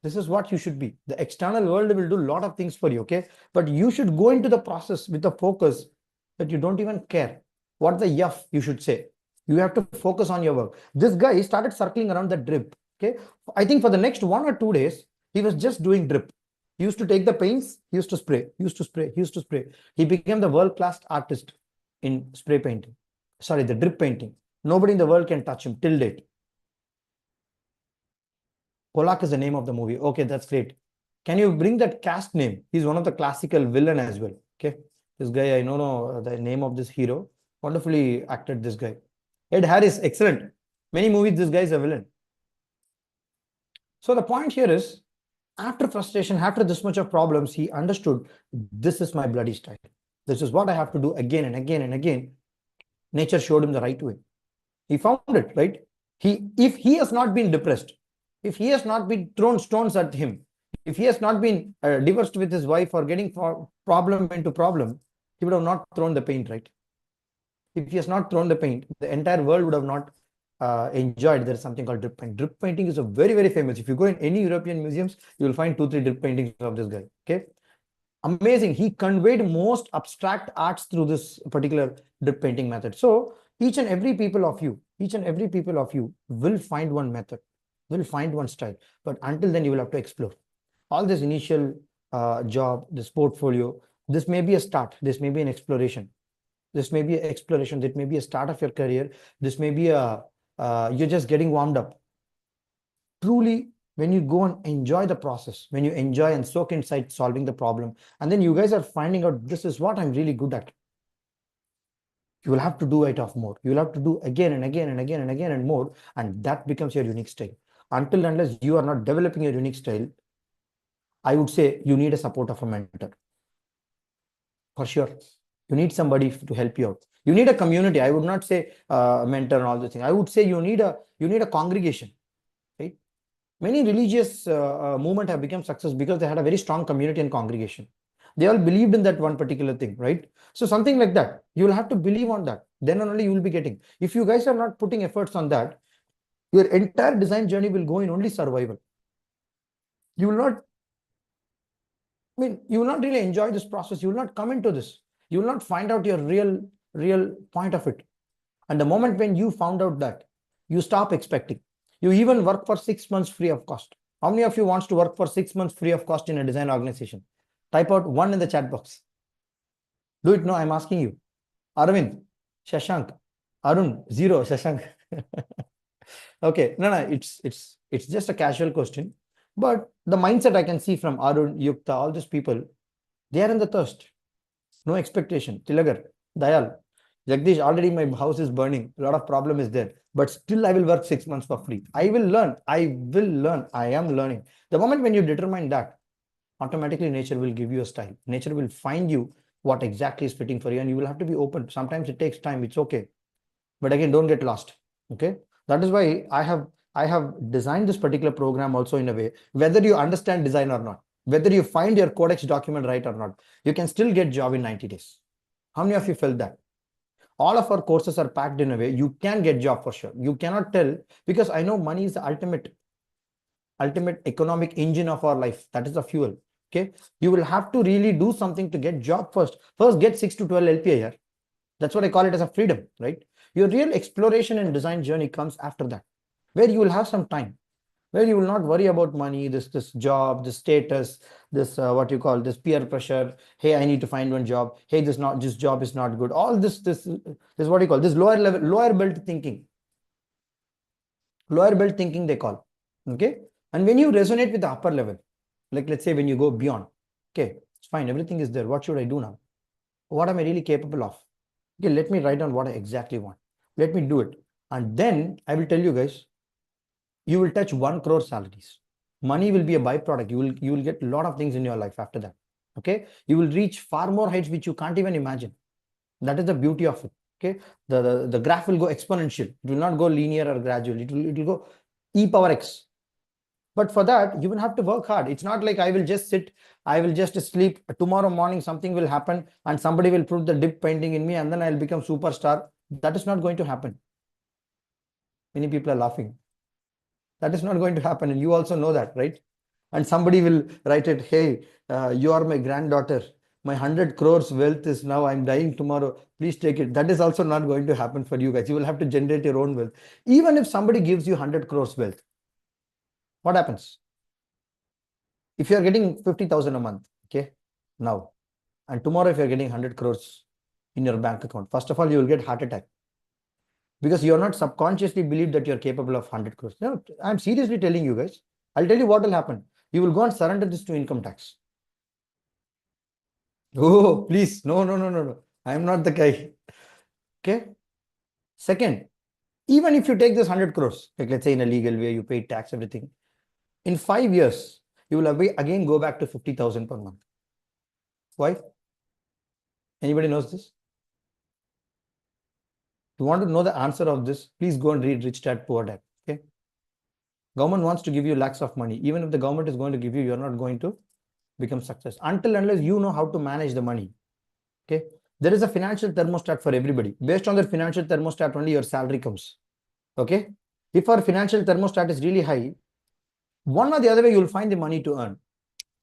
This is what you should be. The external world will do a lot of things for you, okay? But you should go into the process with a focus that you don't even care what the yuff you should say. You have to focus on your work. This guy started circling around the drip, okay? I think for the next 1 or 2 days, he was just doing drip. He used to take the paints, he used to spray, he used to spray, he used to spray. He became the world-class artist in spray painting. Sorry, the drip painting. Nobody in the world can touch him till date. Pollock is the name of the movie. Okay, that's great. Can you bring that cast name? He's one of the classical villain as well. Okay, this guy, I don't know the name of this hero. Wonderfully acted this guy. Ed Harris, excellent. Many movies, this guy is a villain. So the point here is, after frustration, after this much of problems, he understood this is my bloody style. This is what I have to do again and again and again. Nature showed him the right way. He found it, right? If he has not been depressed, if he has not been thrown stones at him, if he has not been divorced with his wife or getting problem into problem, he would have not thrown the paint, right? If he has not thrown the paint, the entire world would have not enjoyed. There is something called drip paint. Drip painting is a very, very famous. If you go in any European museums, you will find 2-3 drip paintings of this guy. Okay, amazing. He conveyed most abstract arts through this particular drip painting method. So each and every people of you will find one method, will find one style. But until then, you will have to explore. all this initial job, this portfolio, this may be a start. This may be an exploration. This may be an exploration. That may be a start of your career. This may be you're just getting warmed up. Truly, when you go and enjoy the process, when you enjoy and soak inside solving the problem, and then you guys are finding out this is what I'm really good at. You will have to do it off more. You will have to do again and again and again and again and more, and that becomes your unique style. Until unless you are not developing your unique style, I would say you need a support of a mentor. For sure. You need somebody to help you out. You need a community. I would not say mentor and all those things. I would say you need a congregation. Right? Many religious movement have become success because they had a very strong community and congregation. They all believed in that one particular thing, right? So something like that, you will have to believe on that. Then only you will be getting. If you guys are not putting efforts on that, your entire design journey will go in only survival. You will not, you will not really enjoy this process. You will not come into this. You will not find out your real point of it. And the moment when you found out that, you stop expecting. You even work for 6 months free of cost. How many of you wants to work for 6 months free of cost in a design organization? Type out 1 in the chat box. Do it now. I'm asking you. Arvind, Shashank, Arun, 0, Shashank. Okay, no, it's just a casual question. But the mindset I can see from Arun, Yukta, all these people, they are in the thirst. No expectation. Tilagar, Dayal, Jagdish, already my house is burning. A lot of problem is there. But still I will work 6 months for free. I will learn. I am learning. The moment when you determine that, automatically nature will give you a style. Nature will find you what exactly is fitting for you, and you will have to be open. Sometimes it takes time. It's okay. But again, don't get lost. Okay. That is why I have designed this particular program also in a way, whether you understand design or not, whether you find your codex document right or not, you can still get job in 90 days. How many of you felt that? All of our courses are packed in a way you can get job for sure. You cannot tell, because I know money is the ultimate economic engine of our life. That is the fuel. Okay. You will have to really do something to get job first. First, get 6 to 12 LPA here. That's what I call it as a freedom, right? Your real exploration and design journey comes after that, where you will have some time, where you will not worry about money, this job, this status, this what you call this peer pressure. Hey, I need to find one job. Hey, this job is not good. All this what you call this lower belt thinking. Lower belt thinking they call. Okay. And when you resonate with the upper level, like let's say when you go beyond, okay, it's fine. Everything is there. What should I do now? What am I really capable of? Okay, let me write down what I exactly want. Let me do it. And then I will tell you guys, you will touch 1 crore salaries. Money will be a byproduct. You will get a lot of things in your life after that. Okay. You will reach far more heights which you can't even imagine. That is the beauty of it. Okay. The graph will go exponential. It will not go linear or gradual. It will go e power x. But for that, you will have to work hard. It's not like I will just sit, I will just sleep. Tomorrow morning, something will happen and somebody will put the dip painting in me and then I'll become superstar. That is not going to happen. Many people are laughing. That is not going to happen. And you also know that, right? And somebody will write it, hey, you are my granddaughter. My 100 crores wealth is now, I'm dying tomorrow. Please take it. That is also not going to happen for you guys. You will have to generate your own wealth. Even if somebody gives you 100 crores wealth, what happens? If you're getting 50,000 a month, okay, now, and tomorrow if you're getting 100 crores in your bank account, first of all, you will get heart attack. Because you're not subconsciously believe that you're capable of 100 crores. No, I'm seriously telling you guys. I'll tell you what will happen. You will go and surrender this to income tax. Oh, please. No. I am not the guy. Okay. Second, even if you take this 100 crores, like let's say in a legal way, you pay tax, everything. In 5 years, you will again go back to 50,000 per month. Why? Anybody knows this? If you want to know the answer of this, please go and read Rich Dad Poor Dad. Okay. Government wants to give you lakhs of money. Even if the government is going to give you, you're not going to become success until unless you know how to manage the money. Okay. There is a financial thermostat for everybody. Based on their financial thermostat, only your salary comes. Okay. If our financial thermostat is really high, one or the other way, you will find the money to earn.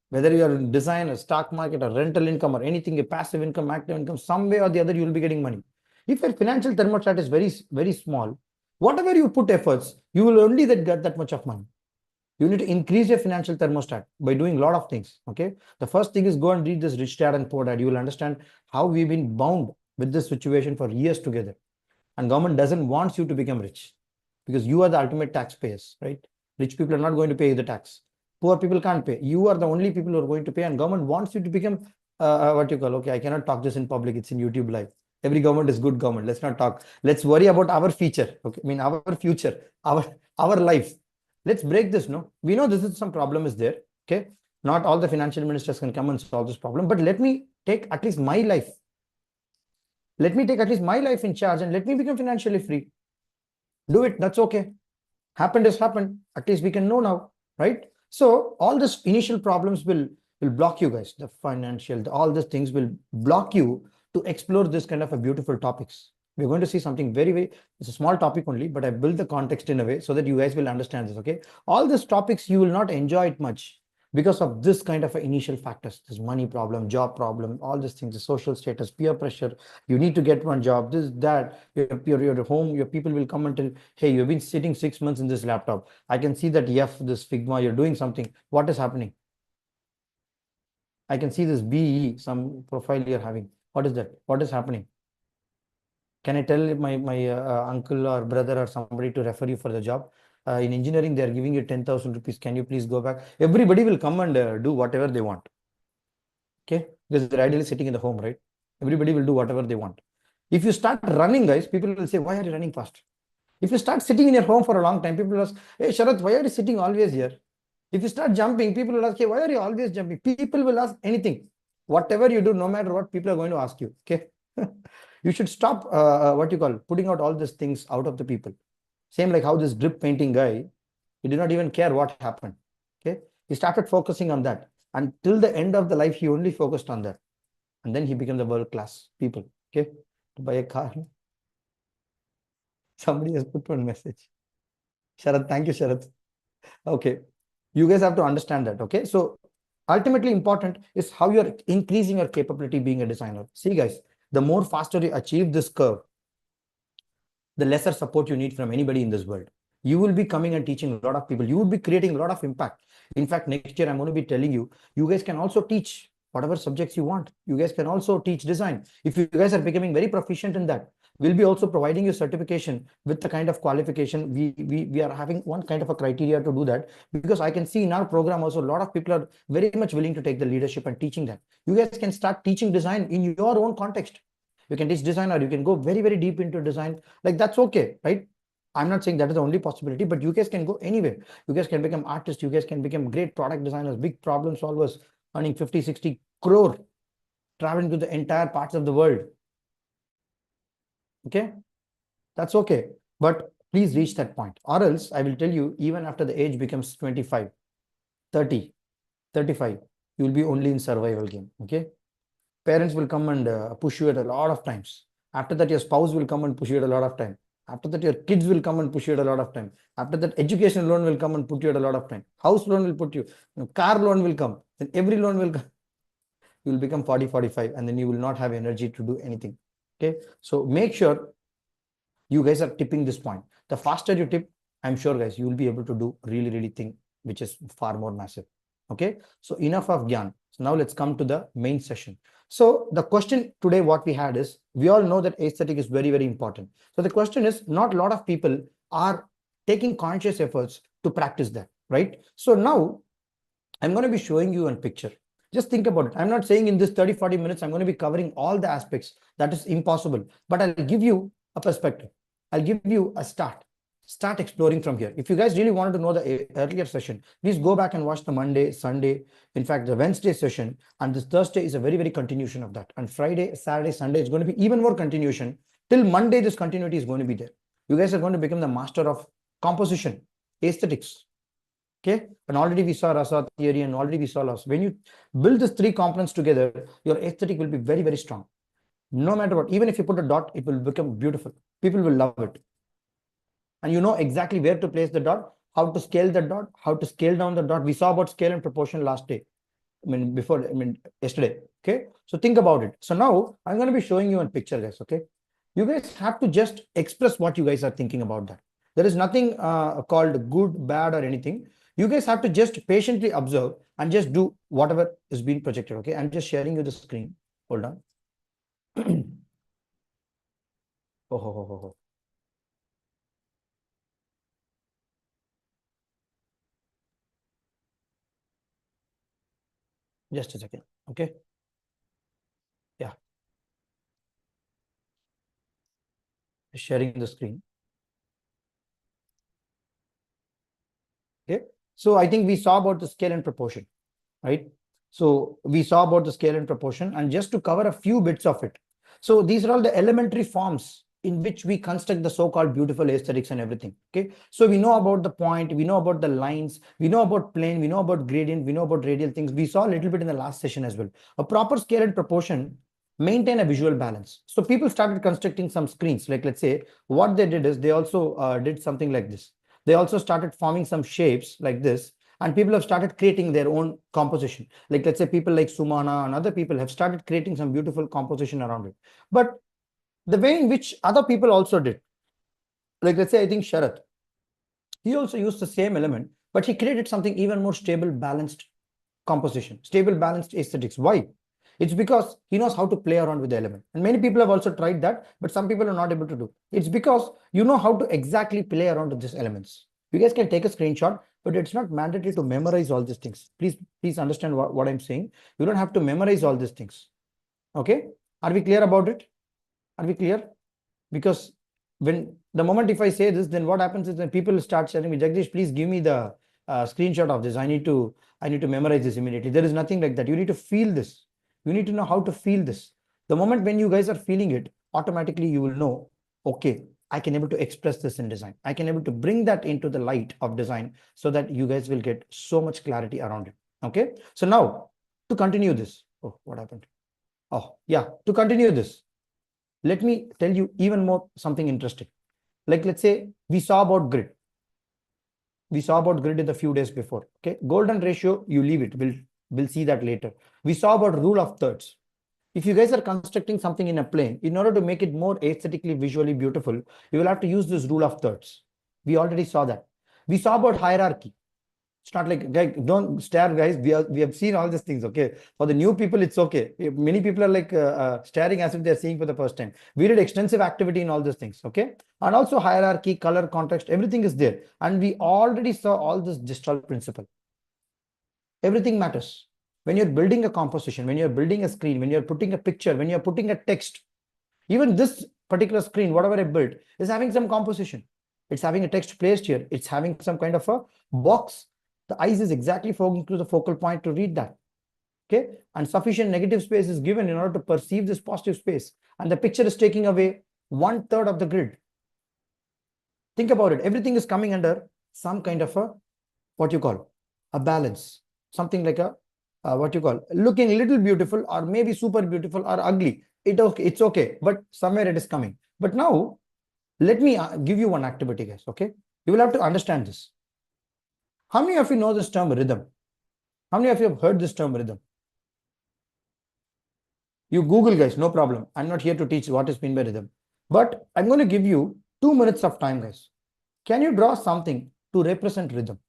Whether you are in design, a stock market, or rental income, or anything, a passive income, active income, some way or the other, you will be getting money. If your financial thermostat is very, very small, whatever you put efforts, you will only get that much of money. You need to increase your financial thermostat by doing a lot of things. Okay. The first thing is go and read this Rich Dad and Poor Dad. You will understand how we've been bound with this situation for years together. And government doesn't want you to become rich because you are the ultimate taxpayers, right? Rich people are not going to pay the tax. Poor people can't pay. You are the only people who are going to pay, and government wants you to become what you call, okay, I cannot talk this in public. It's in YouTube live. Every government is good government. Let's not talk. Let's worry about our future. Okay. I mean, our future, our life. Let's break this. No, we know this is some problem is there. Okay. Not all the financial ministers can come and solve this problem, but let me take at least my life. Let me take at least my life in charge and let me become financially free. Do it. That's okay. Happened has happened. At least we can know now, right? So all these initial problems will block you guys. The financial, all these things will block you to explore this kind of a beautiful topics. We're going to see something very, it's a small topic only, but I built the context in a way so that you guys will understand this, okay? All these topics, you will not enjoy it much because of this kind of initial factors, this money problem, job problem, all these things, the social status, peer pressure. You need to get one job, this, that, your home, your people will come and tell, hey, you've been sitting 6 months in this laptop. I can see that, this Figma, you're doing something. What is happening? I can see this BE, some profile you're having. What is that? What is happening? Can I tell my uncle or brother or somebody to refer you for the job? In engineering, they are giving you 10,000 rupees. Can you please go back? Everybody will come and do whatever they want. Okay, because they're ideally sitting in the home, right? Everybody will do whatever they want. If you start running, guys, people will say, why are you running fast? If you start sitting in your home for a long time, people will ask, hey, Sharath, why are you sitting always here? If you start jumping, people will ask, hey, why are you always jumping? People will ask anything. Whatever you do, no matter what, people are going to ask you. Okay. You should stop putting out all these things out of the people. Same like how this drip painting guy, he did not even care what happened. Okay. He started focusing on that. Until the end of the life, he only focused on that. And then he became the world-class people. Okay. To buy a car. Somebody has put one message. Sharath, thank you, Sharath. Okay. You guys have to understand that. Okay. So ultimately important is how you're increasing your capability being a designer. See, guys, the more faster you achieve this curve, the lesser support you need from anybody in this world. You will be coming and teaching a lot of people. You will be creating a lot of impact. In fact, next year, I'm going to be telling you, you guys can also teach whatever subjects you want. You guys can also teach design. If you guys are becoming very proficient in that, we'll be also providing you certification with the kind of qualification. We are having one kind of a criteria to do that, because I can see in our program also a lot of people are very much willing to take the leadership and teaching that. You guys can start teaching design in your own context. You can teach design, or you can go very, very deep into design. Like, that's okay, right? I'm not saying that is the only possibility, but you guys can go anywhere. You guys can become artists. You guys can become great product designers, big problem solvers, earning 50, 60 crore, traveling to the entire parts of the world. Okay, that's okay. But please reach that point, or else I will tell you, even after the age becomes 25, 30, 35, you will be only in survival game. Okay, parents will come and push you at a lot of times. After that, your spouse will come and push you at a lot of time. After that, your kids will come and push you at a lot of time. After that, education loan will come and put you at a lot of time. House loan will put you, car loan will come, then every loan will come. You will become 40, 45, and then you will not have energy to do anything. Okay, so make sure you guys are tipping this point. The faster you tip, I'm sure, guys, you will be able to do really thing which is far more massive. Okay, so enough of Gyan. So now let's come to the main session. So the question today, what we had is, we all know that aesthetic is very important. So the question is, not a lot of people are taking conscious efforts to practice that, right? So now I'm going to be showing you a picture. Just think about it. I'm not saying in this 30-40 minutes, I'm going to be covering all the aspects. That is impossible. But I'll give you a perspective. I'll give you a start. Start exploring from here. If you guys really wanted to know the earlier session, please go back and watch the Monday, Sunday, in fact, the Wednesday session. And this Thursday is a very continuation of that. And Friday, Saturday, Sunday is going to be even more continuation. Till Monday, this continuity is going to be there. You guys are going to become the master of composition, aesthetics. Okay, and already we saw Rasa theory, and already we saw loss. When you build these three components together, your aesthetic will be very strong. No matter what, even if you put a dot, it will become beautiful. People will love it. And you know exactly where to place the dot, how to scale the dot, how to scale down the dot. We saw about scale and proportion last day. Yesterday. Okay, so think about it. So now I'm going to be showing you a picture, guys. Okay, you guys have to just express what you guys are thinking about that. There is nothing called good, bad, or anything. You guys have to just patiently observe and just do whatever is being projected. Okay, I'm just sharing you the screen. Hold on. Oh. Just a second. Okay. Yeah. Sharing the screen. Okay. So I think we saw about the scale and proportion, right? So we saw about the scale and proportion, and just to cover a few bits of it. So these are all the elementary forms in which we construct the so-called beautiful aesthetics and everything. Okay. So we know about the point, we know about the lines, we know about plane, we know about gradient, we know about radial things. We saw a little bit in the last session as well. A proper scale and proportion maintain a visual balance. So people started constructing some screens. Like, let's say what they did is they also did something like this. They also started forming some shapes like this, and people have started creating their own composition. Like, let's say people like Sumana and other people have started creating some beautiful composition around it. But the way in which other people also did, like, let's say, I think Sharath, he also used the same element, but he created something even more stable, balanced composition, stable, balanced aesthetics. Why? It's because he knows how to play around with the element. And many people have also tried that, but some people are not able to do. It's because you know how to exactly play around with these elements. You guys can take a screenshot, but it's not mandatory to memorize all these things. Please understand what I'm saying. You don't have to memorize all these things. Okay? Are we clear about it? Are we clear? Because when the moment if I say this, then what happens is when people start telling me, Jagdish, please give me the screenshot of this. I need to memorize this immediately. There is nothing like that. You need to feel this. You need to know how to feel this. The moment when you guys are feeling it, automatically you will know, okay, I can able to express this in design. I can able to bring that into the light of design so that you guys will get so much clarity around it. Okay. So now to continue this. Oh, what happened? Oh, yeah. To continue this, let me tell you even more something interesting. Like, let's say we saw about grid. We saw about grid in the few days before. Okay. Golden ratio, you leave it. We'll see that later. We saw about rule of thirds. If you guys are constructing something in a plane, in order to make it more aesthetically, visually beautiful, you will have to use this rule of thirds. We already saw that. We saw about hierarchy. It's not like, guys, don't stare, guys. We have seen all these things. Okay. For the new people, it's okay. Many people are like staring as if they're seeing for the first time. We did extensive activity in all these things. Okay. And also hierarchy, color, context, everything is there. And we already saw all this Gestalt principle. Everything matters. When you're building a composition, when you're building a screen, when you're putting a picture, when you're putting a text, even this particular screen, whatever I built, is having some composition. It's having a text placed here. It's having some kind of a box. The eyes is exactly focusing to the focal point to read that. Okay. And sufficient negative space is given in order to perceive this positive space. And the picture is taking away 1/3 of the grid. Think about it. Everything is coming under some kind of a, what you call, a balance. Something like a, what you call, looking a little beautiful or maybe super beautiful or ugly. It's okay. But somewhere it is coming. But now, let me give you one activity, guys. Okay. You will have to understand this. How many of you know this term rhythm? How many of you have heard this term rhythm? You Google, guys, no problem. I'm not here to teach what is meant by rhythm. But I'm going to give you 2 minutes of time, guys. Can you draw something to represent rhythm?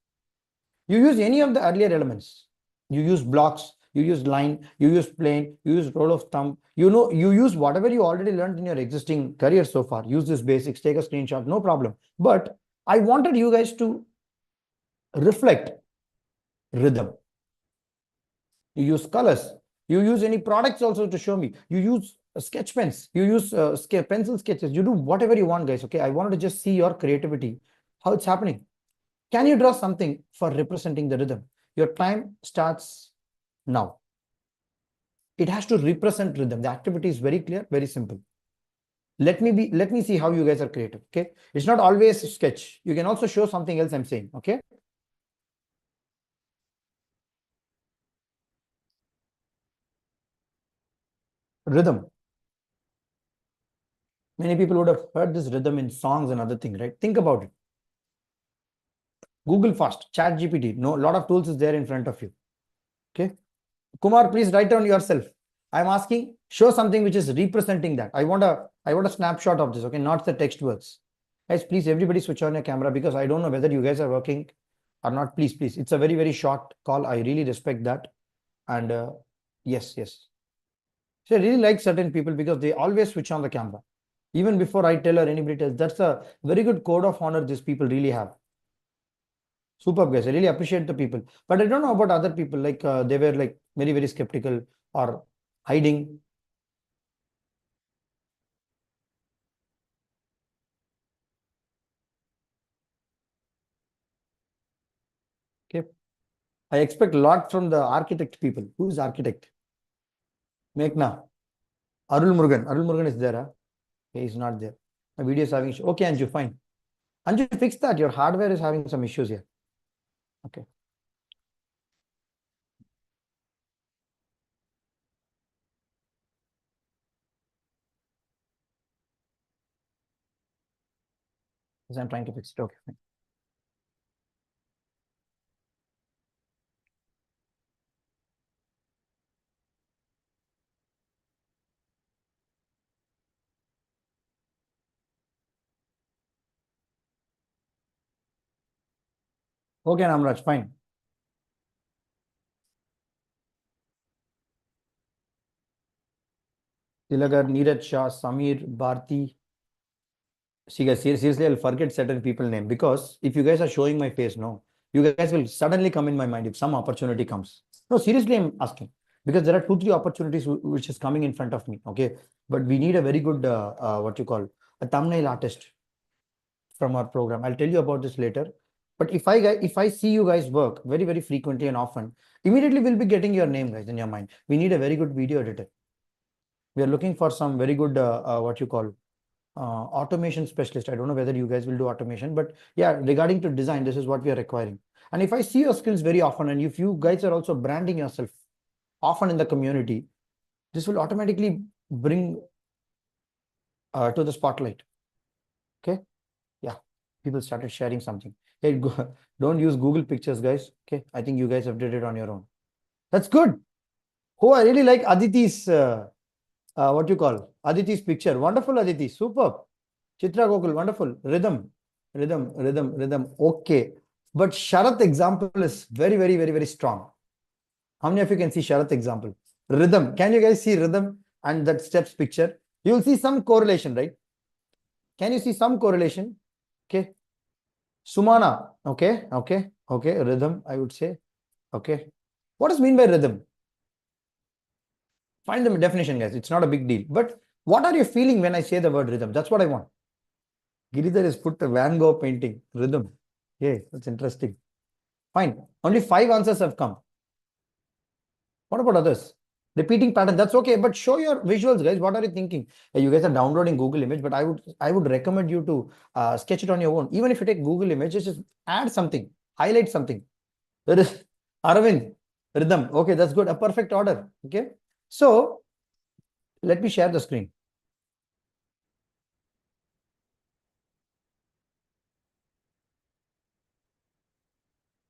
You use any of the earlier elements. You use blocks, you use line, you use plane, you use roll of thumb. You know, you use whatever you already learned in your existing career so far. Use this basics, take a screenshot, no problem. But I wanted you guys to reflect rhythm. You use colors. You use any products also to show me. You use sketch pens. You use pencil sketches. You do whatever you want, guys. Okay. I wanted to just see your creativity, how it's happening. Can you draw something for representing the rhythm? Your time starts now. It has to represent rhythm. The activity is very clear, very simple. Let me see how you guys are creative. Okay. It's not always a sketch. You can also show something else I'm saying. Okay. Rhythm. Many people would have heard this rhythm in songs and other things, right? Think about it. Google fast, ChatGPT. No, a lot of tools is there in front of you. Okay. Kumar, please write down yourself. I'm asking, show something which is representing that. I want a snapshot of this. Okay, not the text words. Guys, please everybody switch on your camera because I don't know whether you guys are working or not, please, please. It's a very, very short call. I really respect that. And yes, yes. So I really like certain people because they always switch on the camera. Even before I tell or anybody tells, that's a very good code of honor these people really have. Superb, guys. I really appreciate the people. But I don't know about other people. Like they were like very, very skeptical or hiding. Okay. I expect a lot from the architect people. Who is architect? Meghna. Arul Murugan. Arul Murugan is there. Huh? Okay, he's not there. My video is having issue. Okay, Anju, fine. Anju, fix that. Your hardware is having some issues here. Okay. Yes, I'm trying to fix it. Okay, fine. Okay, Namraj, fine. Tilagar, Neeraj Shah, Samir, Bharti. See, guys, seriously, I'll forget certain people name because if you guys are showing my face, no, you guys will suddenly come in my mind if some opportunity comes. No, seriously, I'm asking because there are 2-3 opportunities which is coming in front of me. Okay, but we need a very good what you call a thumbnail artist from our program. I'll tell you about this later. But if I see you guys work very, very frequently and often, immediately we'll be getting your name, guys, in your mind. We need a very good video editor. We are looking for some very good what you call automation specialist. I don't know whether you guys will do automation, but yeah, regarding to design, this is what we are requiring. And if I see your skills very often, and if you guys are also branding yourself often in the community, this will automatically bring to the spotlight. Okay. Yeah. People started sharing something. Hey, don't use Google Pictures, guys. Okay. I think you guys have did it on your own. That's good. Oh, I really like Aditi's what you call Aditi's picture. Wonderful, Aditi. Superb. Chitra Gokul, wonderful. Rhythm. Okay. But Sharath example is very, very, very, very strong. How many of you can see Sharath example? Rhythm. Can you guys see rhythm and that steps picture? You will see some correlation, right? Can you see some correlation? Okay. Sumana. Okay. Rhythm, I would say. Okay. What does mean by rhythm? Find the definition, guys. It's not a big deal. But what are you feeling when I say the word rhythm? That's what I want. Giridhar has put the Van Gogh painting. Rhythm. Yeah, that's interesting. Fine. Only 5 answers have come. What about others? Repeating pattern. That's okay. But show your visuals, guys. What are you thinking? You guys are downloading Google Image, but I would recommend you to sketch it on your own. Even if you take Google Images, just add something. Highlight something. There is Aravind. Rhythm. Okay, that's good. A perfect order. Okay. So let me share the screen.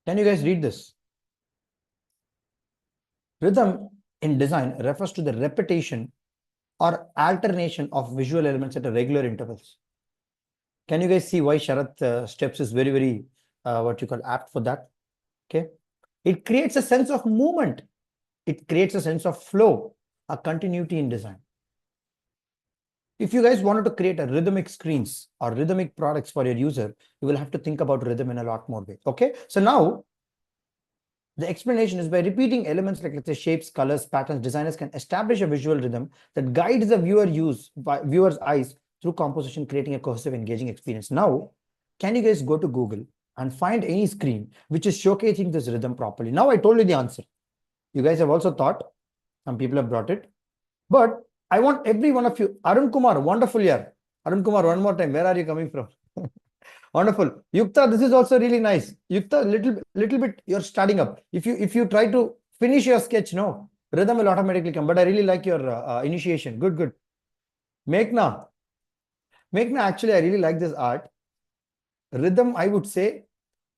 Can you guys read this? Rhythm in design refers to the repetition or alternation of visual elements at a regular intervals. Can you guys see why Sharath steps is very, very what you call apt for that? Okay. It creates a sense of movement. It creates a sense of flow, a continuity in design. If you guys wanted to create a rhythmic screens or rhythmic products for your user, you will have to think about rhythm in a lot more way. Okay. So now the explanation is by repeating elements like, let's say, shapes, colors, patterns, designers can establish a visual rhythm that guides the viewer's eyes through composition, creating a cohesive, engaging experience. Now, can you guys go to Google and find any screen which is showcasing this rhythm properly? Now I told you the answer. You guys have also thought, some people have brought it, but I want every one of you. Arun Kumar, wonderful year. Arun Kumar, one more time. Where are you coming from? Wonderful. Yukta, this is also really nice. Yukta, little bit, you're starting up. If you try to finish your sketch, no, rhythm will automatically come. But I really like your initiation. Good. Meghna, actually, I really like this art. Rhythm, I would say,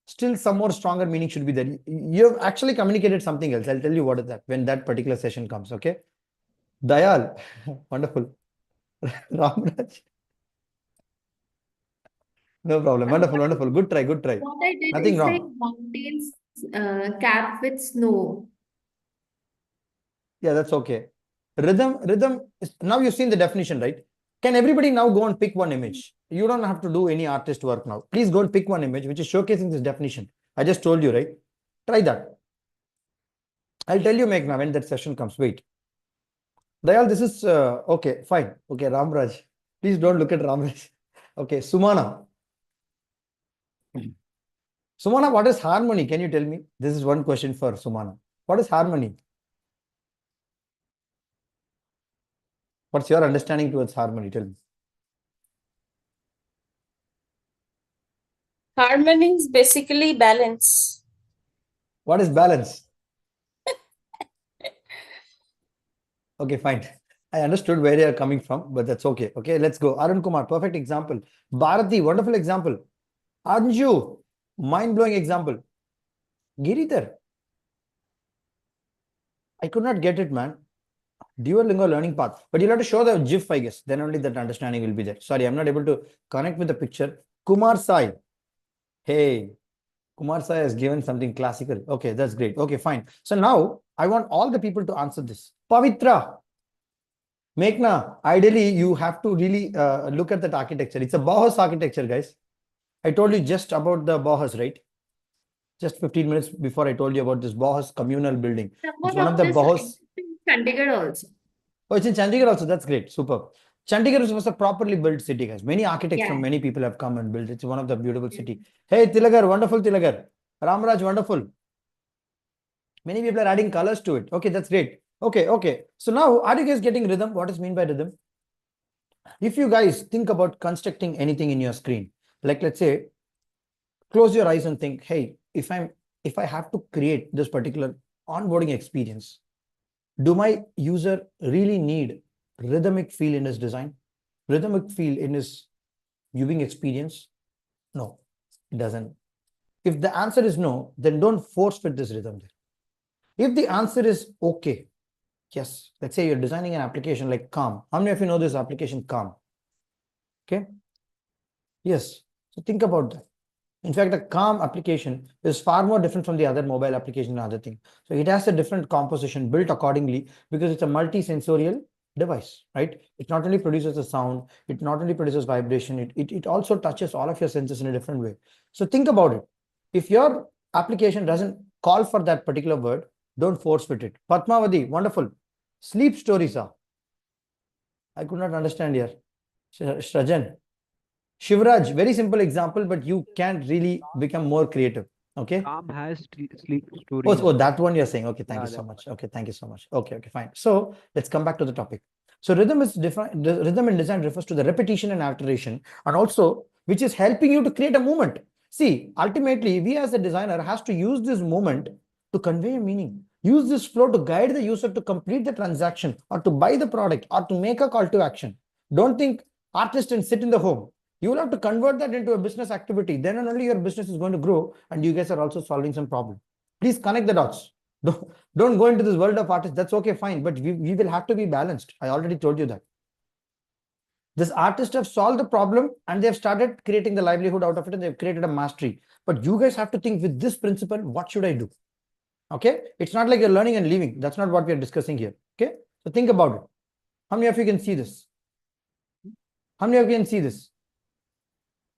still some more stronger meaning should be there. You have actually communicated something else. I'll tell you what is that when that particular session comes. Okay. Dayal, wonderful. Ramraj. No problem. Wonderful, wonderful. Good try, good try. What I did Nothing is like wrong. mountains capped with snow. Yeah, that's okay. Rhythm is, now you've seen the definition, right? Can everybody now go and pick one image? You don't have to do any artist work now. Please go and pick one image which is showcasing this definition. I just told you, right? Try that. I'll tell you, Meghna, when that session comes. Wait. Dayal, this is okay, fine. Okay, Ramraj. Please don't look at Ramraj. Okay, Sumana. Sumana, what is harmony? Can you tell me? This is one question for Sumana. What is harmony? What's your understanding towards harmony? Tell me. Harmony is basically balance. What is balance? Okay, fine. I understood where you're coming from, but that's okay. Okay, let's go. Arun Kumar, perfect example. Bharati, wonderful example. Anju, mind-blowing example. Giridhar. I could not get it, man. Duolingo learning path. But you'll have to show the GIF, I guess. Then only that understanding will be there. Sorry, I'm not able to connect with the picture. Kumar Sai. Hey, Kumar Sai has given something classical. Okay, that's great. Okay, fine. So now I want all the people to answer this. Pavitra. Meghna, ideally, you have to really look at that architecture. It's a Bauhaus architecture, guys. I told you just about the Bauhaus, right? Just 15 minutes before I told you about this Bauhaus communal building. It's one of the Bauhaus. Chandigarh also. Oh, it's in Chandigarh also. That's great. Superb. Chandigarh was a properly built city, guys. Many architects from many people have come and built. It's one of the beautiful city. Hey, Tilagar, wonderful Tilagar. Ramraj, wonderful. Many people are adding colors to it. Okay, that's great. Okay, okay. So now, are you guys getting rhythm? What is mean by rhythm? If you guys think about constructing anything in your screen, like let's say, close your eyes and think, hey, if I have to create this particular onboarding experience, do my user really need rhythmic feel in his design? Rhythmic feel in his viewing experience? No, it doesn't. If the answer is no, then don't force fit this rhythm there. If the answer is okay, yes, let's say you're designing an application like Calm. How many of you know this application Calm? Okay. Yes. So think about that. In fact, the Calm application is far more different from the other mobile application and other thing. So it has a different composition built accordingly because it's a multi-sensorial device, right? It not only produces a sound, it not only produces vibration, it also touches all of your senses in a different way. So think about it. If your application doesn't call for that particular word, don't force fit it. Padmavati, wonderful. Sleep stories are. I could not understand here. Shrajan. Shivraj, very simple example, but you can really become more creative. Okay. Calm has sleep stories. Oh, that one you're saying. Okay, thank you so much. Okay, thank you so much. Okay, okay, fine. So let's come back to the topic. So rhythm is different. Rhythm in design refers to the repetition and alteration, and also which is helping you to create a movement. See, ultimately, we as a designer has to use this movement to convey a meaning. Use this flow to guide the user to complete the transaction or to buy the product or to make a call to action. Don't think artist and sit in the home. You will have to convert that into a business activity. Then and only your business is going to grow and you guys are also solving some problem. Please connect the dots. Don't go into this world of artists. That's okay, fine. But we will have to be balanced. I already told you that. This artists have solved the problem and they've started creating the livelihood out of it and they've created a mastery. But you guys have to think with this principle, what should I do? Okay, it's not like you're learning and leaving. That's not what we are discussing here. Okay, so think about it. How many of you can see this? How many of you can see this?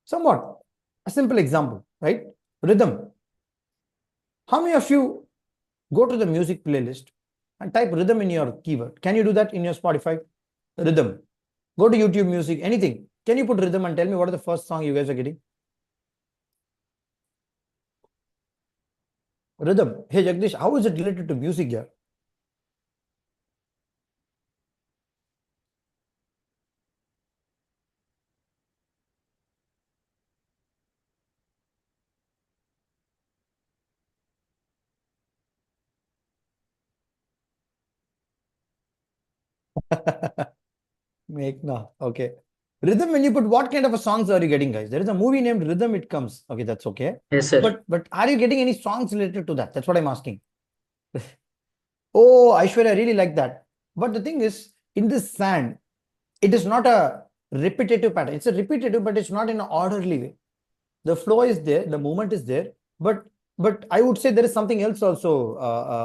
Somewhat a simple example, right? Rhythm. How many of you go to the music playlist and type rhythm in your keyword? Can you do that in your Spotify? Rhythm. Go to YouTube Music, anything. Can you put rhythm and tell me what is the first song you guys are getting? Rhythm. Hey Jagdish, how is it related to music here? Meghna. Okay. Rhythm, when you put what kind of a songs are you getting, guys? There is a movie named Rhythm, It Comes. Okay, that's okay. Yes, sir. But are you getting any songs related to that? That's what I'm asking. Oh, Aishwarya, I really like that. But the thing is, in this sand, it is not a repetitive pattern. It's a repetitive, but it's not in an orderly way. The flow is there, the movement is there, but I would say there is something else also,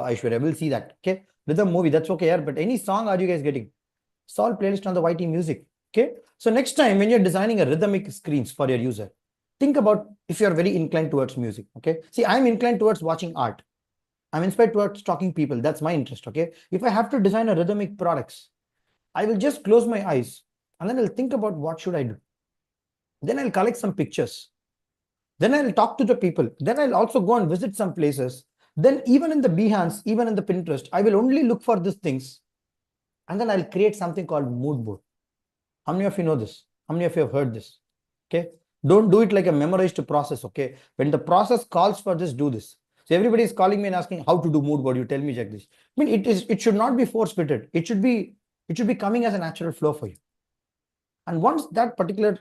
Aishwarya. We'll see that. Okay. Rhythm movie, that's okay, yeah. But any song are you guys getting? It's all playlist on the YT Music. Okay. So next time when you're designing a rhythmic screens for your user, think about if you're very inclined towards music. Okay. See, I'm inclined towards watching art. I'm inspired towards talking people. That's my interest. Okay. If I have to design a rhythmic products, I will just close my eyes and then I'll think about what should I do. Then I'll collect some pictures. Then I'll talk to the people. Then I'll also go and visit some places. Then even in the Behance, even in the Pinterest, I will only look for these things. And then I'll create something called mood board. How many of you know this? How many of you have heard this? Okay. Don't do it like a memorized process. Okay. When the process calls for this, do this. So everybody is calling me and asking how to do mood board. You tell me, Jagdish. I mean, it should not be force-fitted. It should be coming as a natural flow for you. And once that particular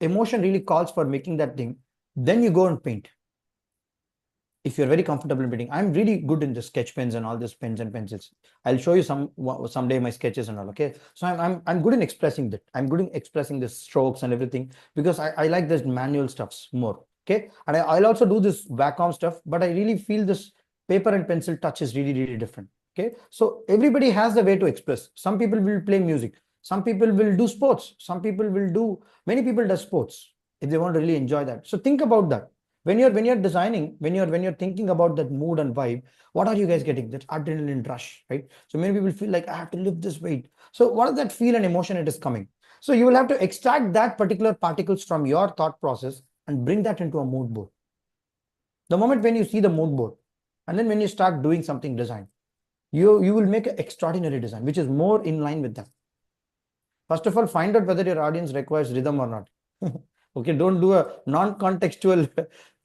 emotion really calls for making that thing, then you go and paint. If you're very comfortable in painting, I'm really good in the sketch pens and all these pens and pencils. I'll show you someday my sketches and all. Okay, so I'm good in expressing that. I'm good in expressing the strokes and everything because I like this manual stuffs more. Okay, and I'll also do this Wacom stuff, but I really feel this paper and pencil touch is really different. Okay, so everybody has the way to express. Some people will play music. Some people will do sports. Some people will do. Many people do sports if they want to really enjoy that. So think about that. When you're designing, when you're thinking about that mood and vibe, what are you guys getting? That adrenaline rush, right? So many people feel like I have to lift this weight. So what is that feel and emotion it is coming? So you will have to extract that particular particles from your thought process and bring that into a mood board. The moment when you see the mood board, and then when you start doing something design, you will make an extraordinary design, which is more in line with that. First of all, find out whether your audience requires rhythm or not. Okay, don't do a non-contextual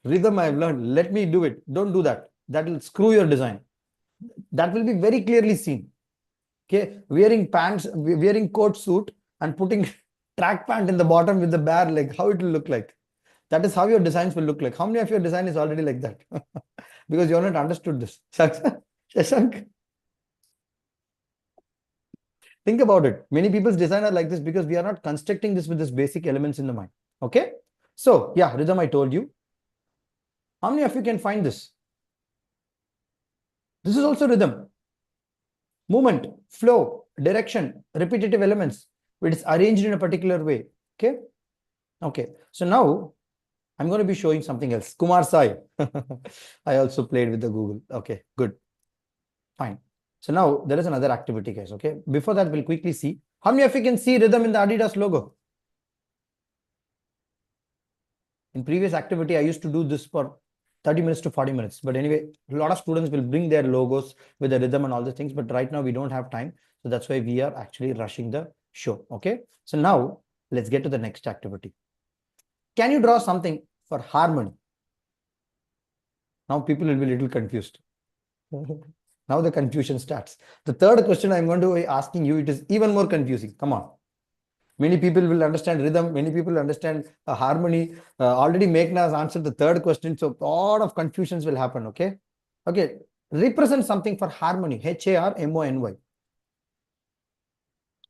rhythm I've learned. Let me do it. Don't do that. That will screw your design. That will be very clearly seen. Okay, wearing pants, wearing coat suit and putting track pant in the bottom with the bare leg, how it will look like. That is how your designs will look like. How many of your design is already like that? Because you have not understood this. Shashank. Think about it. Many people's design are like this because we are not constructing this with these basic elements in the mind. Okay. So yeah, rhythm I told you. How many of you can find this? This is also rhythm. Movement, flow, direction, repetitive elements. It is arranged in a particular way. Okay. Okay. So now I'm going to be showing something else. Kumar Sai. I also played with the Google. Okay, good. Fine. So now there is another activity, guys. Okay. Before that, we'll quickly see. How many of you can see rhythm in the Adidas logo? In previous activity, I used to do this for 30 minutes to 40 minutes. But anyway, a lot of students will bring their logos with the rhythm and all the things. But right now we don't have time. So that's why we are actually rushing the show. Okay. So now let's get to the next activity. Can you draw something for harmony? Now people will be a little confused. Now the confusion starts. The third question I'm going to be asking you, it is even more confusing. Come on. Many people will understand rhythm. Many people understand harmony. Already Meghna has answered the third question. So a lot of confusions will happen. Okay. Okay. Represent something for harmony. Harmony.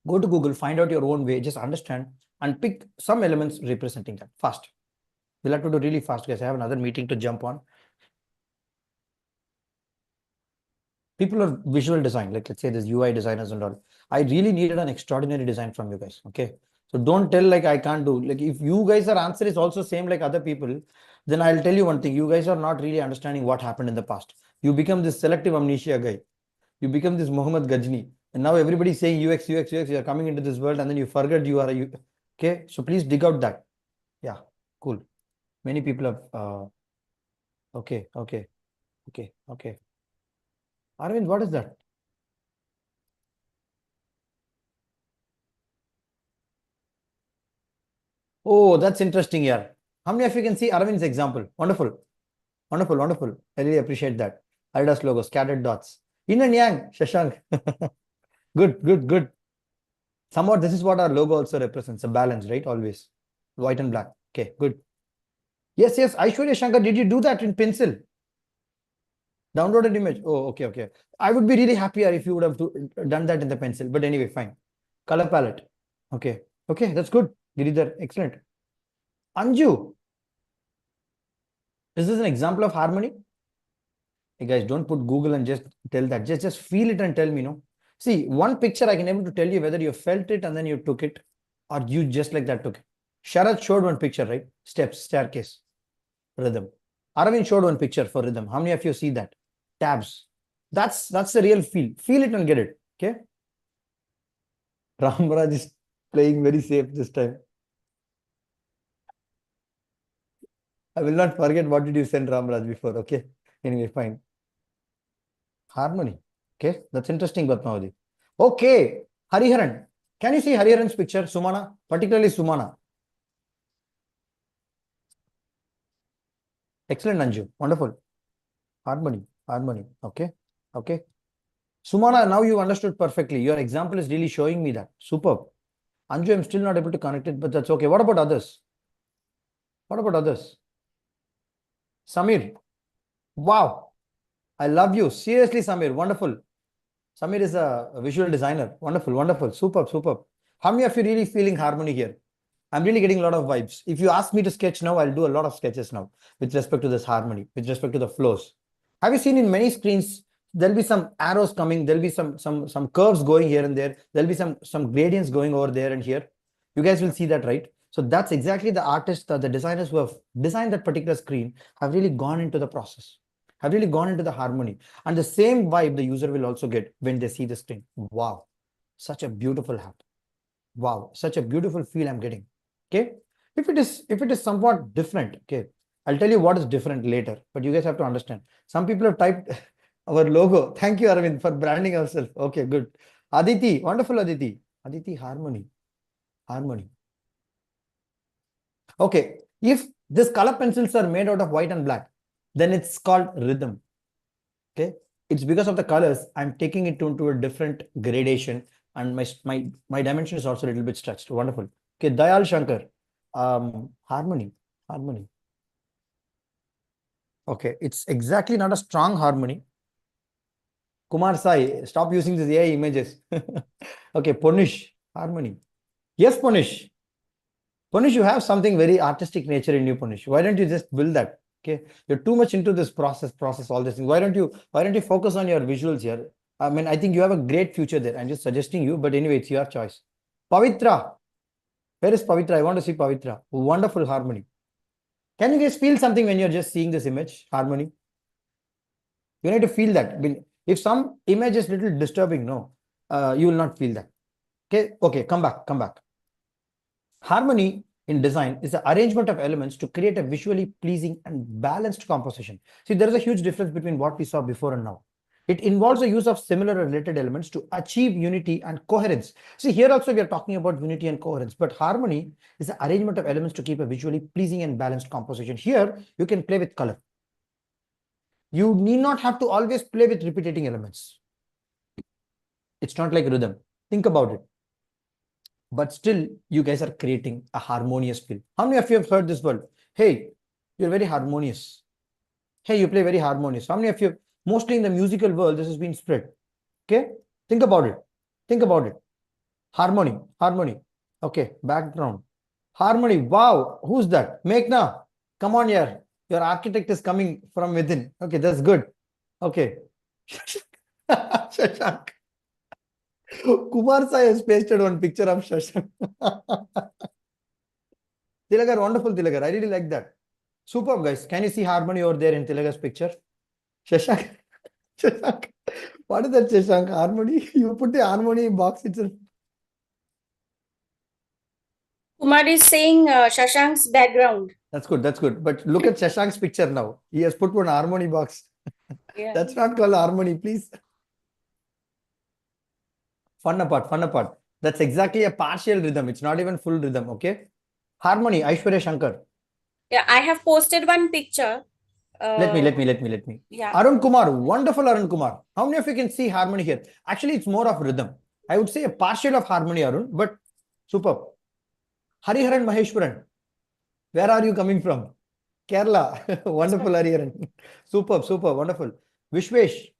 Go to Google, find out your own way. Just understand and pick some elements representing that fast. We'll have to do really fast, guys. I have another meeting to jump on. People are visual design, like let's say there's UI designers and all. I really needed an extraordinary design from you guys. Okay. So don't tell like I can't do. Like if you guys' answer is also same like other people, then I'll tell you one thing. You guys are not really understanding what happened in the past. You become this selective amnesia guy. You become this Muhammad Ghazni. And now everybody's saying UX. You are coming into this world and then you forget you are a okay. So please dig out that. Yeah, cool. Many people have okay. Arvind, what is that? Oh, that's interesting here. How many of you can see Arvind's example? Wonderful. I really appreciate that. Adidas logo, scattered dots. Yin and yang, Shashank. Good. Somewhat this is what our logo also represents, a balance, right? Always. White and black. Okay, good. Yes. Aishwarya Shankar, did you do that in pencil? Downloaded image. Oh, okay. I would be really happier if you would have done that in the pencil. But anyway, fine. Color palette. Okay, that's good. Giridhar, excellent. Anju, Is this an example of harmony? Hey guys, don't put Google and just tell that. Just feel it and tell me, no? See, one picture I can able to tell you whether you felt it and then you took it or you just like that took it. Sharath showed one picture, right? Steps, staircase, rhythm. Aravind showed one picture for rhythm. How many of you see that? Tabs. That's the real feel. Feel it and get it. Okay. Ramraj is playing very safe this time. I will not forget what did you send Ramraj before. Okay. Anyway, fine. Harmony. Okay. That's interesting, Batmavati. Okay. Hariharan. Can you see Hariharan's picture? Sumana, particularly Sumana. Excellent, Anju. Wonderful. Harmony. Harmony. Okay. Okay. Sumana, now you understood perfectly. Your example is really showing me that. Superb. Anju, I'm still not able to connect it, but that's okay. What about others? What about others? Samir. Wow. I love you. Seriously, Samir. Wonderful. Samir is a visual designer. Wonderful. Wonderful. Superb. Superb. How many of you really feeling harmony here? I'm really getting a lot of vibes. If you ask me to sketch now, I'll do a lot of sketches now with respect to this harmony, with respect to the flows. Have you seen in many screens, there'll be some arrows coming, there'll be some curves going here and there, there'll be some gradients going over there and here. You guys will see that, right? So that's exactly the artists, the designers who have designed that particular screen have really gone into the process, have really gone into the harmony. And the same vibe the user will also get when they see the screen. Wow, such a beautiful hat. Wow, such a beautiful feel I'm getting. Okay, if it is somewhat different, okay, I'll tell you what is different later, but you guys have to understand. Some people have typed our logo. Thank you, Arvind, for branding ourselves. Okay, good. Aditi, wonderful, Aditi. Aditi, harmony. Harmony. Okay, if this color pencils are made out of white and black, then it's called rhythm. Okay, it's because of the colors I'm taking it into a different gradation, and my dimension is also a little bit stretched. Wonderful. Okay, Dayal Shankar, harmony, harmony. Okay, it's exactly not a strong harmony. Kumar Sai, stop using these AI images. Okay, Ponish, harmony. Yes, Ponish. Ponish, you have something very artistic nature in you, Ponish. Why don't you just build that? Okay, you're too much into this process, all this thing. Why don't you focus on your visuals here? I mean, I think you have a great future there. I'm just suggesting you, but anyway, it's your choice. Pavitra. Where is Pavitra? I want to see Pavitra. Wonderful harmony. Can you guys feel something when you're just seeing this image? Harmony. You need to feel that. If some image is little disturbing, no, you will not feel that. Okay, okay, come back. Harmony in design is the arrangement of elements to create a visually pleasing and balanced composition. See, there is a huge difference between what we saw before and now. It involves the use of similar or related elements to achieve unity and coherence. See, here also we are talking about unity and coherence, but harmony is the arrangement of elements to keep a visually pleasing and balanced composition. Here, you can play with color. You need not have to always play with repeating elements. It's not like rhythm. Think about it. But still, you guys are creating a harmonious feel. How many of you have heard this word? Hey, you're very harmonious. Hey, you play very harmonious. How many of you, mostly in the musical world, this has been spread. Okay, think about it. Think about it. Harmony, harmony. Okay, background. Harmony. Wow, who's that? Meghna, come on here. Your architect is coming from within. Okay, that's good. Okay. Shashank. Kumar Sai has pasted one picture of Shashank. Tilagar, wonderful Tilagar. I really like that. Superb, guys. Can you see harmony over there in Tilagar's picture? Shashank. Shashank. What is that, Shashank? Harmony? You put the harmony box itself. Kumar is saying Shashank's background. That's good. That's good. But look at Shashank's picture now. He has put one harmony box. Yeah. That's not called harmony, please. Fun apart. That's exactly a partial rhythm. It's not even full rhythm. Okay. Harmony, Aishwarya Shankar. Yeah, I have posted one picture. Let me. Yeah. Arun Kumar, wonderful Arun Kumar. How many of you can see harmony here? Actually, it's more of rhythm. I would say a partial of harmony, Arun, but superb. Hariharan Maheshwaran. Where are you coming from? Kerala. Wonderful, Hariharan. Superb, wonderful. Vishwesh.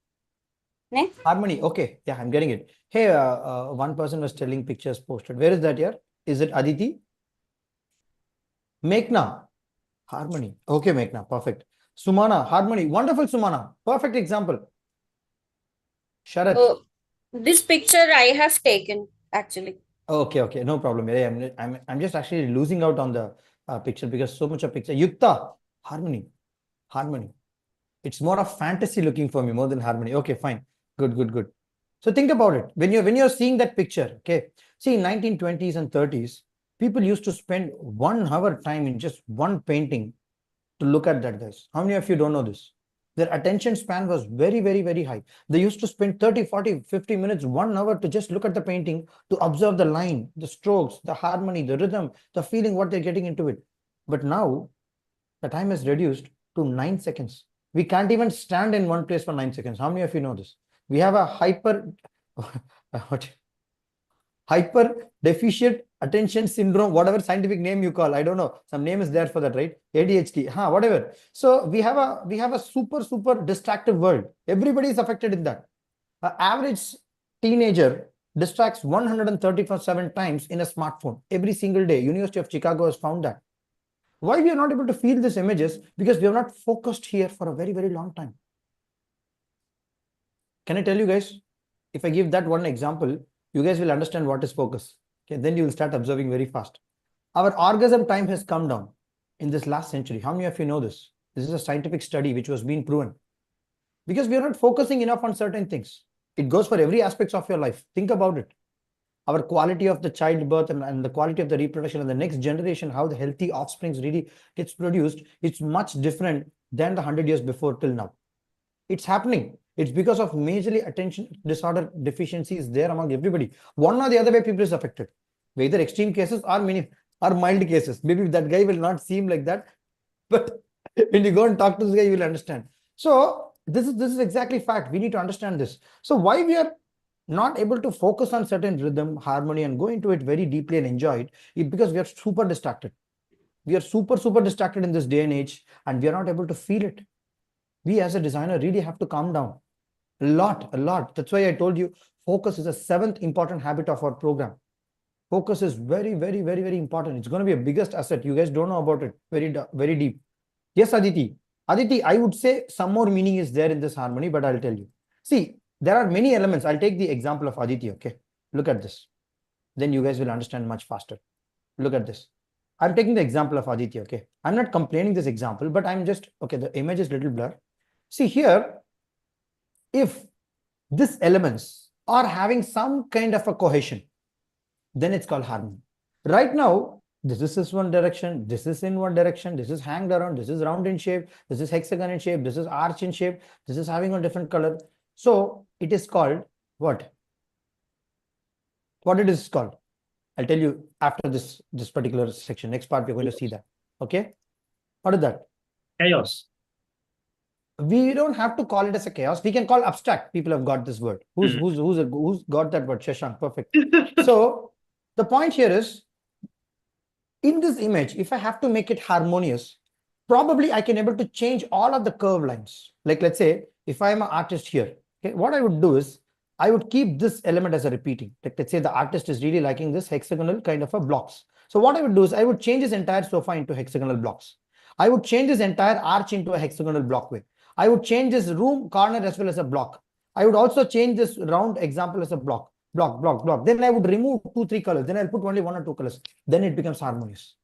Next. Harmony. Okay. Yeah, I'm getting it. Hey, one person was telling pictures posted. Where is that here? Is it Aditi? Meghna. Harmony. Okay, Meghna. Perfect. Sumana, harmony. Wonderful, Sumana. Perfect example. Sharat. This picture I have taken actually. Okay, no problem. Yeah, I'm just actually losing out on the picture because so much of picture. Yukta, harmony. It's more of fantasy looking for me more than harmony. Okay, fine. Good. So think about it. When you're seeing that picture, okay. See, in 1920s and 30s, people used to spend 1 hour time in just one painting to look at that, guys. How many of you don't know this? Their attention span was very high. They used to spend 30, 40, 50 minutes, 1 hour to just look at the painting, to observe the line, the strokes, the harmony, the rhythm, the feeling, what they're getting into it. But now, the time is reduced to 9 seconds. We can't even stand in one place for 9 seconds. How many of you know this? We have a hyper deficient attention syndrome, whatever scientific name you call. I don't know. Some name is there for that, right? ADHD, whatever. So we have a super distractive world. Everybody is affected in that. An average teenager distracts 137 times in a smartphone every single day. University of Chicago has found that. Why we are not able to feel these images? Because we have not focused here for a very long time. Can I tell you guys? If I give that one example, you guys will understand what is focus. Okay, then you will start observing very fast. Our orgasm time has come down in this last century. How many of you know this? This is a scientific study which was being proven. Because we are not focusing enough on certain things. It goes for every aspect of your life. Think about it. Our quality of the childbirth and the quality of the reproduction and the next generation, how the healthy offsprings really gets produced, it's much different than the 100 years before till now. It's happening. It's because of majorly attention disorder deficiencies there among everybody. One or the other way, people is affected. Whether extreme cases or mild cases. Maybe that guy will not seem like that, but when you go and talk to this guy, you will understand. So this is exactly fact. We need to understand this. So why we are not able to focus on certain rhythm, harmony, and go into it very deeply and enjoy it, because we are super distracted. We are super distracted in this day and age, and we are not able to feel it. We as a designer really have to calm down a lot. That's why I told you focus is the 7th important habit of our program. Focus is very important. It's going to be a biggest asset. You guys don't know about it. Very deep. Yes, Aditi, I would say some more meaning is there in this harmony, but I'll tell you. See, there are many elements. I'll take the example of Aditi. Okay, look at this. Then you guys will understand much faster. Look at this. I'm taking the example of Aditi. Okay, I'm not complaining this example, but I'm just, okay, the image is little blur. See here, if these elements are having some kind of a cohesion, then it's called harmony. Right now, this is one direction, this is in one direction, this is hanged around, this is round in shape, this is hexagon in shape, this is arch in shape, this is having a different color. So it is called what? What it is called? I'll tell you after this particular section. Next part, we're going to see that. Okay? What is that? Chaos. We don't have to call it as a chaos. We can call abstract. People have got this word. Who's got that word? Shashank, perfect. So the point here is, in this image, if I have to make it harmonious, probably I can able to change all of the curve lines. Like, let's say if I'm an artist here, okay, what I would do is I would keep this element as a repeating. Like, let's say the artist is really liking this hexagonal kind of a blocks. So what I would do is I would change this entire sofa into hexagonal blocks. I would change this entire arch into a hexagonal blockway. I would change this room corner as well as a block. I would also change this round example as a block. Then I would remove 2-3 colors. Then I'll put only 1 or 2 colors. Then it becomes harmonious.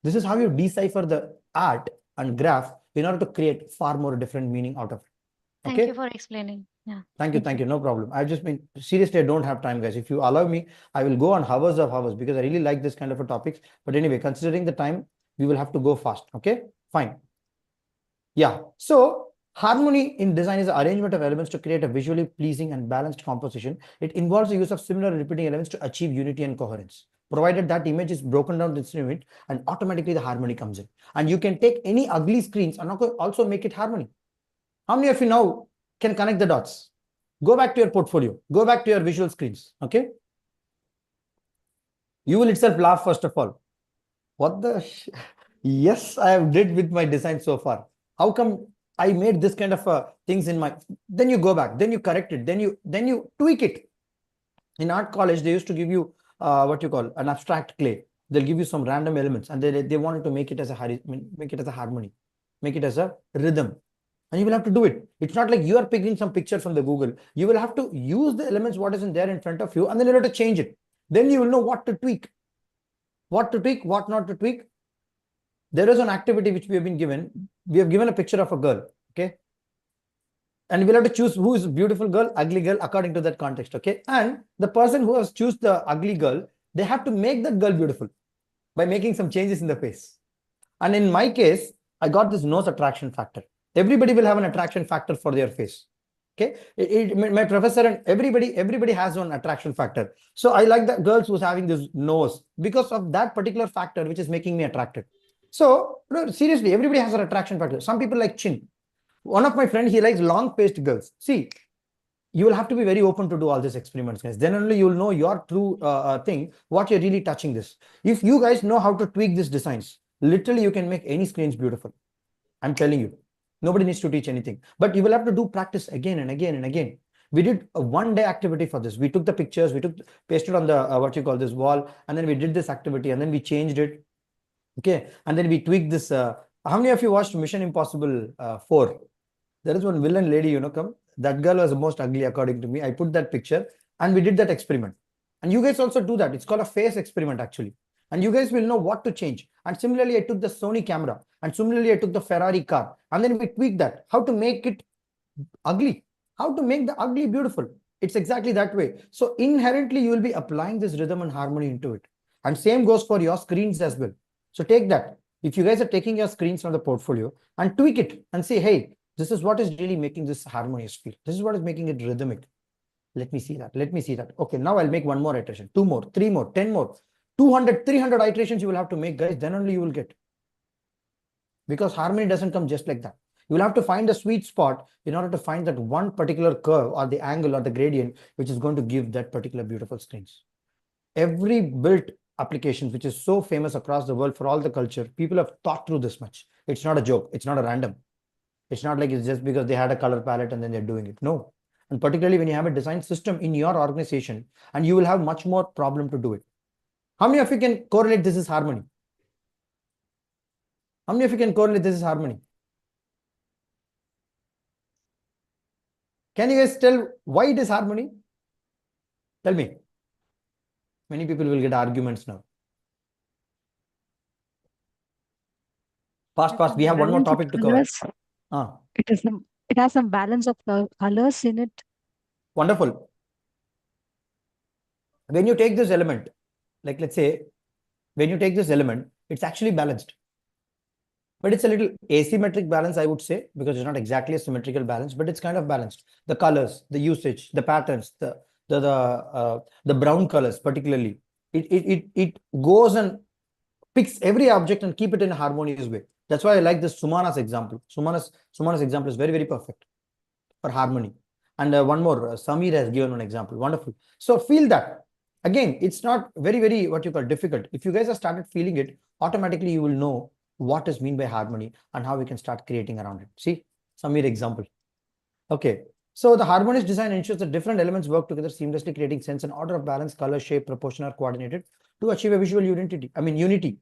This is how you decipher the art and graph in order to create far more different meaning out of it. Okay? Thank you for explaining. Yeah. Thank you. No problem. I've just been, seriously, I don't have time, guys. If you allow me, I will go on hours of hours because I really like this kind of a topics. But anyway, considering the time, we will have to go fast. Okay, fine. Yeah. So harmony in design is the arrangement of elements to create a visually pleasing and balanced composition. It involves the use of similar repeating elements to achieve unity and coherence. Provided that image is broken down into unit, and automatically the harmony comes in. And you can take any ugly screens and also make it harmony. How many of you now can connect the dots? Go back to your portfolio. Go back to your visual screens. Okay. You will itself laugh first of all. What the? Yes, I have did with my design so far. How come I made this kind of things in my? Then you go back. Then you correct it. Then you tweak it. In art college, they used to give you what you call an abstract clay. They'll give you some random elements, and they wanted to make it as a harmony. make it as a rhythm. And you will have to do it. It's not like you are picking some picture from the Google. You will have to use the elements what is in there in front of you, and then you have to change it. Then you will know what to tweak, what not to tweak. There is an activity which we have been given. We have given a picture of a girl, okay? And we'll have to choose who is a beautiful girl, ugly girl, according to that context, okay? And the person who has choose the ugly girl, they have to make that girl beautiful by making some changes in the face. And in my case, I got this nose attraction factor. Everybody will have an attraction factor for their face. Okay, my professor and everybody has one attraction factor. So I like the girls who's having this nose because of that particular factor, which is making me attracted. So seriously, everybody has an attraction factor. Some people like chin. One of my friends, he likes long-faced girls. See, you will have to be very open to do all these experiments, guys. Then only you'll know your true thing, what you're really touching this. If you guys know how to tweak these designs, literally you can make any screens beautiful. I'm telling you. Nobody needs to teach anything, but you will have to do practice again and again and again. We did a one-day activity for this. We took the pictures, pasted on the what you call this wall, and then we did this activity, and then we changed it. Okay, and then we tweaked this. How many of you watched Mission Impossible 4? There is one villain lady, come. That girl was the most ugly according to me. I put that picture, and we did that experiment. And you guys also do that. It's called a face experiment actually. And you guys will know what to change. And similarly, I took the Sony camera, and similarly, I took the Ferrari car, and then we tweaked that. How to make it ugly? How to make the ugly beautiful? It's exactly that way. So inherently, you will be applying this rhythm and harmony into it. And same goes for your screens as well. So take that. If you guys are taking your screens from the portfolio and tweak it and say, hey, this is what is really making this harmonious feel. This is what is making it rhythmic. Let me see that. Let me see that. Okay, now I'll make one more iteration, 2 more, 3 more, 10 more. 200, 300 iterations you will have to make, guys. Then only you will get. Because harmony doesn't come just like that. You will have to find a sweet spot in order to find that one particular curve or the angle or the gradient which is going to give that particular beautiful screens. Every built application which is so famous across the world for all the culture, people have thought through this much. It's not a joke. It's not a random. It's not like it's just because they had a color palette and then they're doing it. No. And particularly when you have a design system in your organization, and you will have much more problem to do it. How many of you can correlate this is harmony? How many of you can correlate this is harmony? Can you guys tell why it is harmony? Tell me. Many people will get arguments now. Fast. We have one more topic to cover. It has some balance of colors in it. Wonderful. When you take this element, like let's say, when you take this element, it's actually balanced. But it's a little asymmetric balance, I would say, because it's not exactly a symmetrical balance, but it's kind of balanced. The colors, the usage, the patterns, the brown colors, particularly, it goes and picks every object and keep it in a harmonious way. That's why I like this Sumana's example. Sumana's example is very, very perfect for harmony. And one more, Samir has given one example. Wonderful. So feel that. Again, it's not very, very what you call difficult. If you guys have started feeling it, automatically you will know what is meant by harmony and how we can start creating around it. See, Samir example. Okay. So the harmonious design ensures that different elements work together seamlessly, creating sense and order of balance, color, shape, proportion are coordinated to achieve a visual unity. Unity.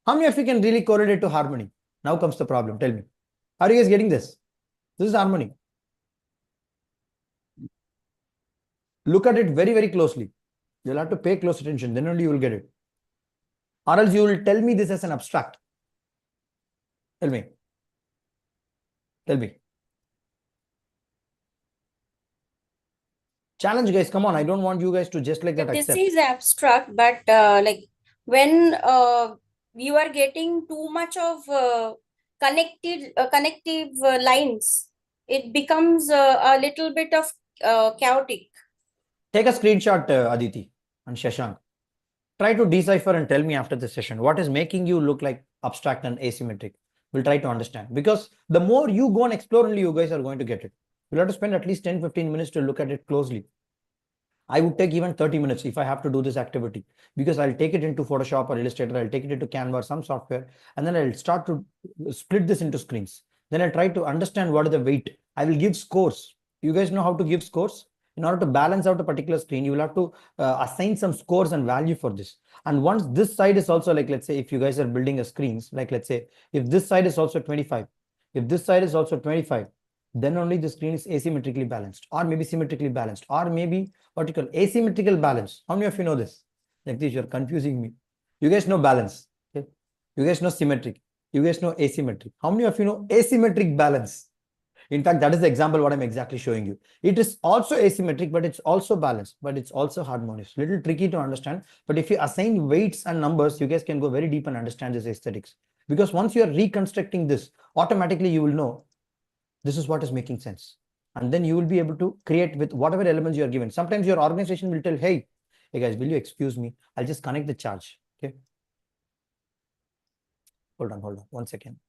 How many of you can really correlate to harmony? Now comes the problem. Tell me. Are you guys getting this? This is harmony. Look at it very, very closely. You'll have to pay close attention. Then only you will get it. Or else you will tell me this as an abstract. Tell me. Tell me. Challenge, guys. Come on. I don't want you guys to just like that This accept. is abstract, but like when you are getting too much of connective lines, it becomes a little bit of chaotic. Take a screenshot, Aditi and Shashank. Try to decipher and tell me after this session what is making you look like abstract and asymmetric. We'll try to understand, because the more you go and explore, only you guys are going to get it. You'll have to spend at least 10-15 minutes to look at it closely. I would take even 30 minutes if I have to do this activity, because I'll take it into Photoshop or Illustrator, I'll take it into Canva or some software, and then I'll start to split this into screens. Then I'll try to understand what is the weight. I will give scores. You guys know how to give scores? In order to balance out a particular screen, you will have to assign some scores and value for this. And once this side is also like, let's say, if you guys are building a screens, like let's say, if this side is also 25, If this side is also 25, then only the screen is asymmetrically balanced, or maybe symmetrically balanced, or maybe what you call asymmetrical balance. How many of you know this? Like this, you're confusing me. You guys know balance. Okay? You guys know symmetric. You guys know asymmetric. How many of you know asymmetric balance? In fact, that is the example what I'm exactly showing you. It is also asymmetric, but it's also balanced, but it's also harmonious. Little tricky to understand, but if you assign weights and numbers, you guys can go very deep and understand this aesthetics. Because once you are reconstructing this, automatically you will know this is what is making sense. And then you will be able to create with whatever elements you are given. Sometimes your organization will tell, hey guys, will you excuse me? I'll just connect the charge. Okay. Hold on 1 second.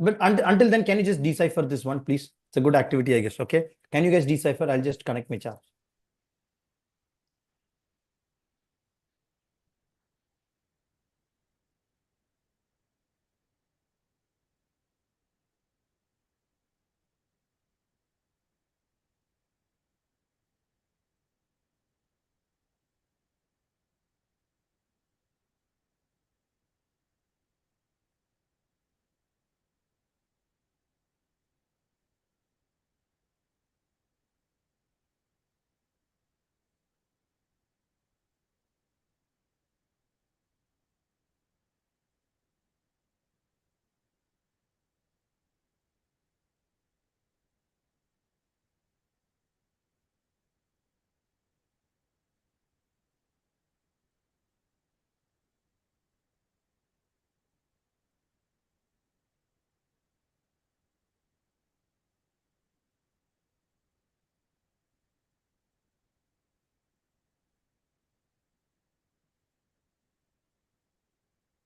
But until then, can you just decipher this one, please? It's a good activity, I guess. Okay. Can you guys decipher? I'll just connect my charge.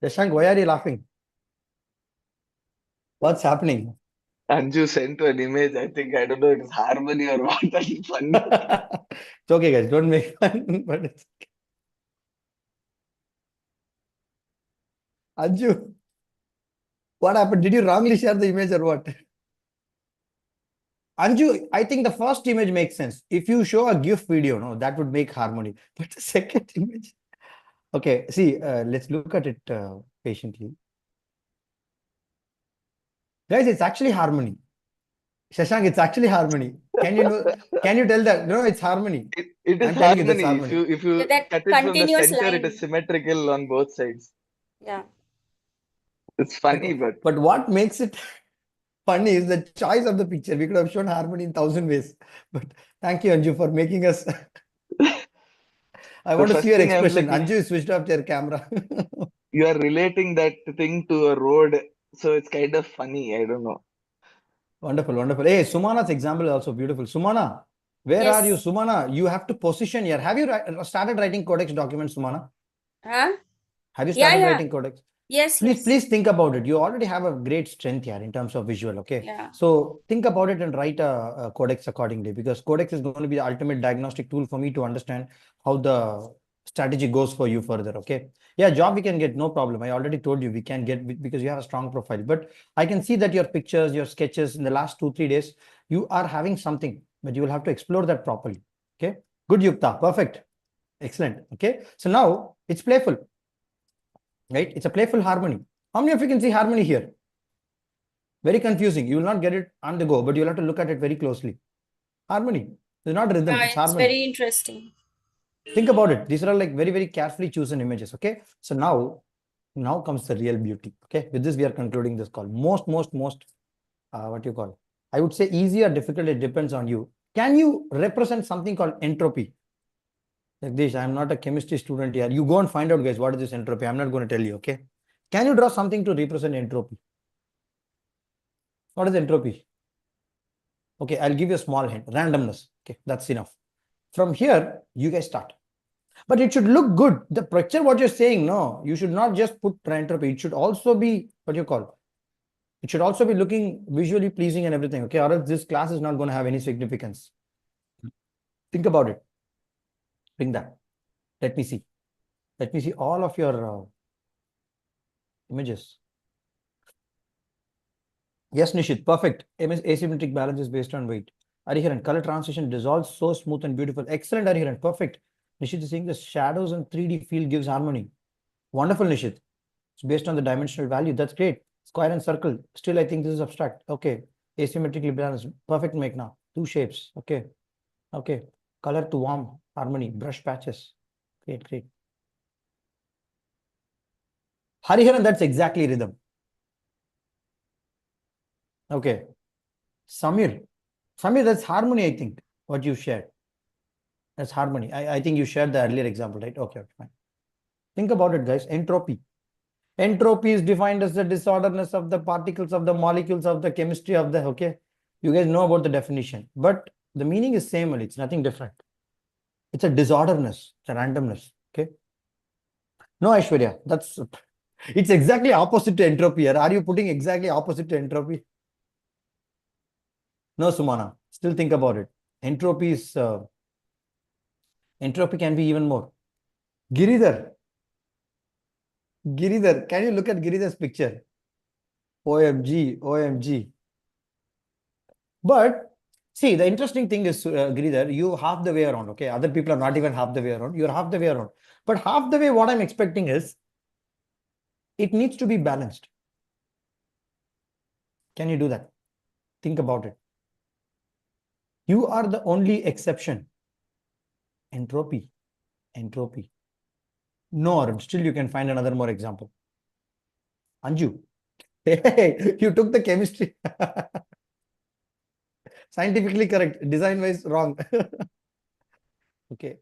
Shashank, why are you laughing? What's happening? Anju sent an image. I think, I don't know, it is harmony or what. That's funny. It's okay, guys. Don't make fun. But it's okay. Anju, what happened? Did you wrongly share the image or what? Anju, I think the first image makes sense. If you show a GIF video, no, that would make harmony. But the second image. Okay, see, let's look at it patiently. Guys, it's actually harmony. Shashank, it's actually harmony. Can you tell that? No, it's harmony. It is I'm telling you that's harmony. harmony. If you That cut it from the continuous center, it line. is symmetrical on both sides. Yeah. It's funny, But what makes it funny is the choice of the picture. We could have shown harmony in 1,000 ways. But thank you, Anju, for making us. I want to first see your thing I'm expression. like- Anju switched off their camera. you are relating that thing to a road, so it's kind of funny. I don't know. Wonderful, wonderful. Hey, Sumana's example is also beautiful. Sumana, where Yes. are you? Sumana, you have to position here. Have you started writing codex documents, Sumana? Huh? Have you Yeah, started yeah. writing codex? Yes, Please yes. think about it. You already have a great strength here in terms of visual, okay? Yeah. So think about it and write a codex accordingly, because codex is going to be the ultimate diagnostic tool for me to understand how the strategy goes for you further, okay? Yeah, job we can get, no problem. I already told you we can get because you have a strong profile. But I can see that your pictures, your sketches in the last 2-3 days, you are having something, but you will have to explore that properly, okay? Good, Yukta. Perfect. Excellent. Okay. So now it's playful. Right? It's a playful harmony. How many of you can see harmony here? Very confusing. You will not get it on the go, but you'll have to look at it very closely. Harmony. It's not rhythm, Yeah, it's it's harmony. very interesting. Think about it. These are all like very, very carefully chosen images. Okay. So now comes the real beauty. Okay. With this, we are concluding this call. Most, what you call? I would say easy or difficult. It depends on you. Can you represent something called entropy? Like this, I'm not a chemistry student here. You go and find out, guys, what is this entropy? I'm not going to tell you, okay? Can you draw something to represent entropy? What is entropy? Okay, I'll give you a small hint. Randomness. Okay, that's enough. From here, you guys start. But it should look good. The picture, what you're saying, no, you should not just put entropy. It should also be, what you call? It should also be looking visually pleasing and everything, okay? Or else this class is not going to have any significance. Think about it. Bring that. Let me see. Let me see all of your images. Yes, Nishit, perfect. Asymmetric balance is based on weight. Ariharan, color transition dissolves so smooth and beautiful. Excellent, Ariharan, perfect. Nishit is saying the shadows and 3D field gives harmony. Wonderful, Nishit. It's based on the dimensional value. That's great. Square and circle. Still, I think this is abstract. Okay. Asymmetrically balanced. Perfect, Meghna. Two shapes. Okay. Okay. Color to warm. Harmony. Brush patches. Great, great. Hariharan, that's exactly rhythm. Okay. Samir, that's harmony, I think, what you shared. That's harmony. I think you shared the earlier example, right? Okay, fine. Think about it, guys. Entropy. Entropy is defined as the disorderness of the particles of the molecules of the chemistry of the, okay? You guys know about the definition, but the meaning is same only. It's nothing different. It's a disorderness, it's a randomness, okay? No, Aishwarya, it's exactly opposite to entropy. Are you putting exactly opposite to entropy? No, Sumana, still think about it. Entropy can be even more. Giridhar, can you look at Giridhar's picture? OMG, OMG. But see, the interesting thing is, Giridhar, you half the way around, okay? Other people are not even half the way around. You're half the way around. But half the way, what I'm expecting is, it needs to be balanced. Can you do that? Think about it. You are the only exception. Entropy. No, Arun, still you can find another more example. Anju. Hey, you took the chemistry. Scientifically correct. Design-wise wrong. Okay.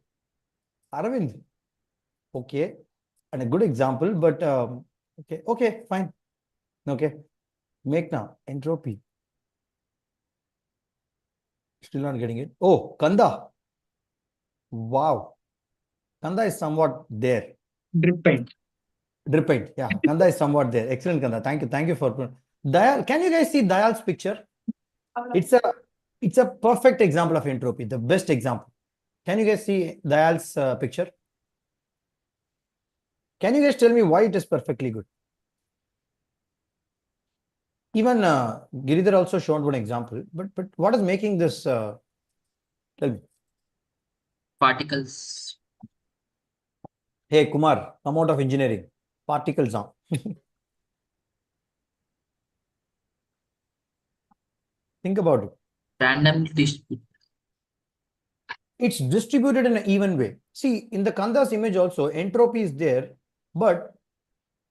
Aravind. Okay. And a good example, but okay, fine. Okay. Meghna, entropy. Still not getting it. Oh, Kanda. Wow. Kanda is somewhat there. Drip paint. Drip paint. Yeah, Kanda is somewhat there. Excellent, Kanda. Thank you. Thank you for Dayal. Can you guys see Dayal's picture? It's a perfect example of entropy, the best example. Can you guys see Dayal's picture? Can you guys tell me why it is perfectly good? Even Giridhar also showed one example, but what is making this? Tell me. Particles. Hey Kumar, come out of engineering. Particles on. Think about it. Randomly distributed. It's distributed in an even way. See, in the Kanda's image also, entropy is there, but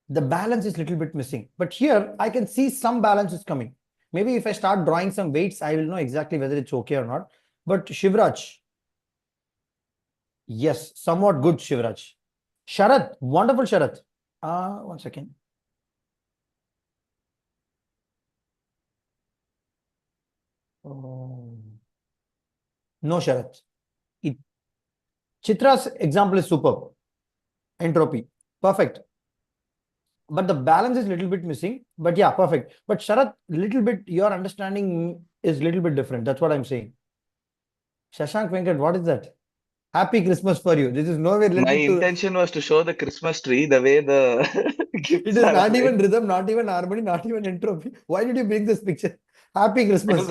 the balance is a little bit missing. But here, I can see some balance is coming. Maybe if I start drawing some weights, I will know exactly whether it's okay or not. But Shivraj, yes, somewhat good, Shivraj. Sharath, wonderful Sharath. 1 second. No, Sharath. Chitra's example is superb. Entropy, perfect. But the balance is a little bit missing. But yeah, perfect. But Sharath, little bit, your understanding is a little bit different. That's what I'm saying. Shashank Venkat, what is that? Happy Christmas for you. This is nowhere related My to... intention was to show the Christmas tree the way the gifts It is are not even arranged. rhythm, not even harmony, not even entropy. Why did you bring this picture? Happy Christmas.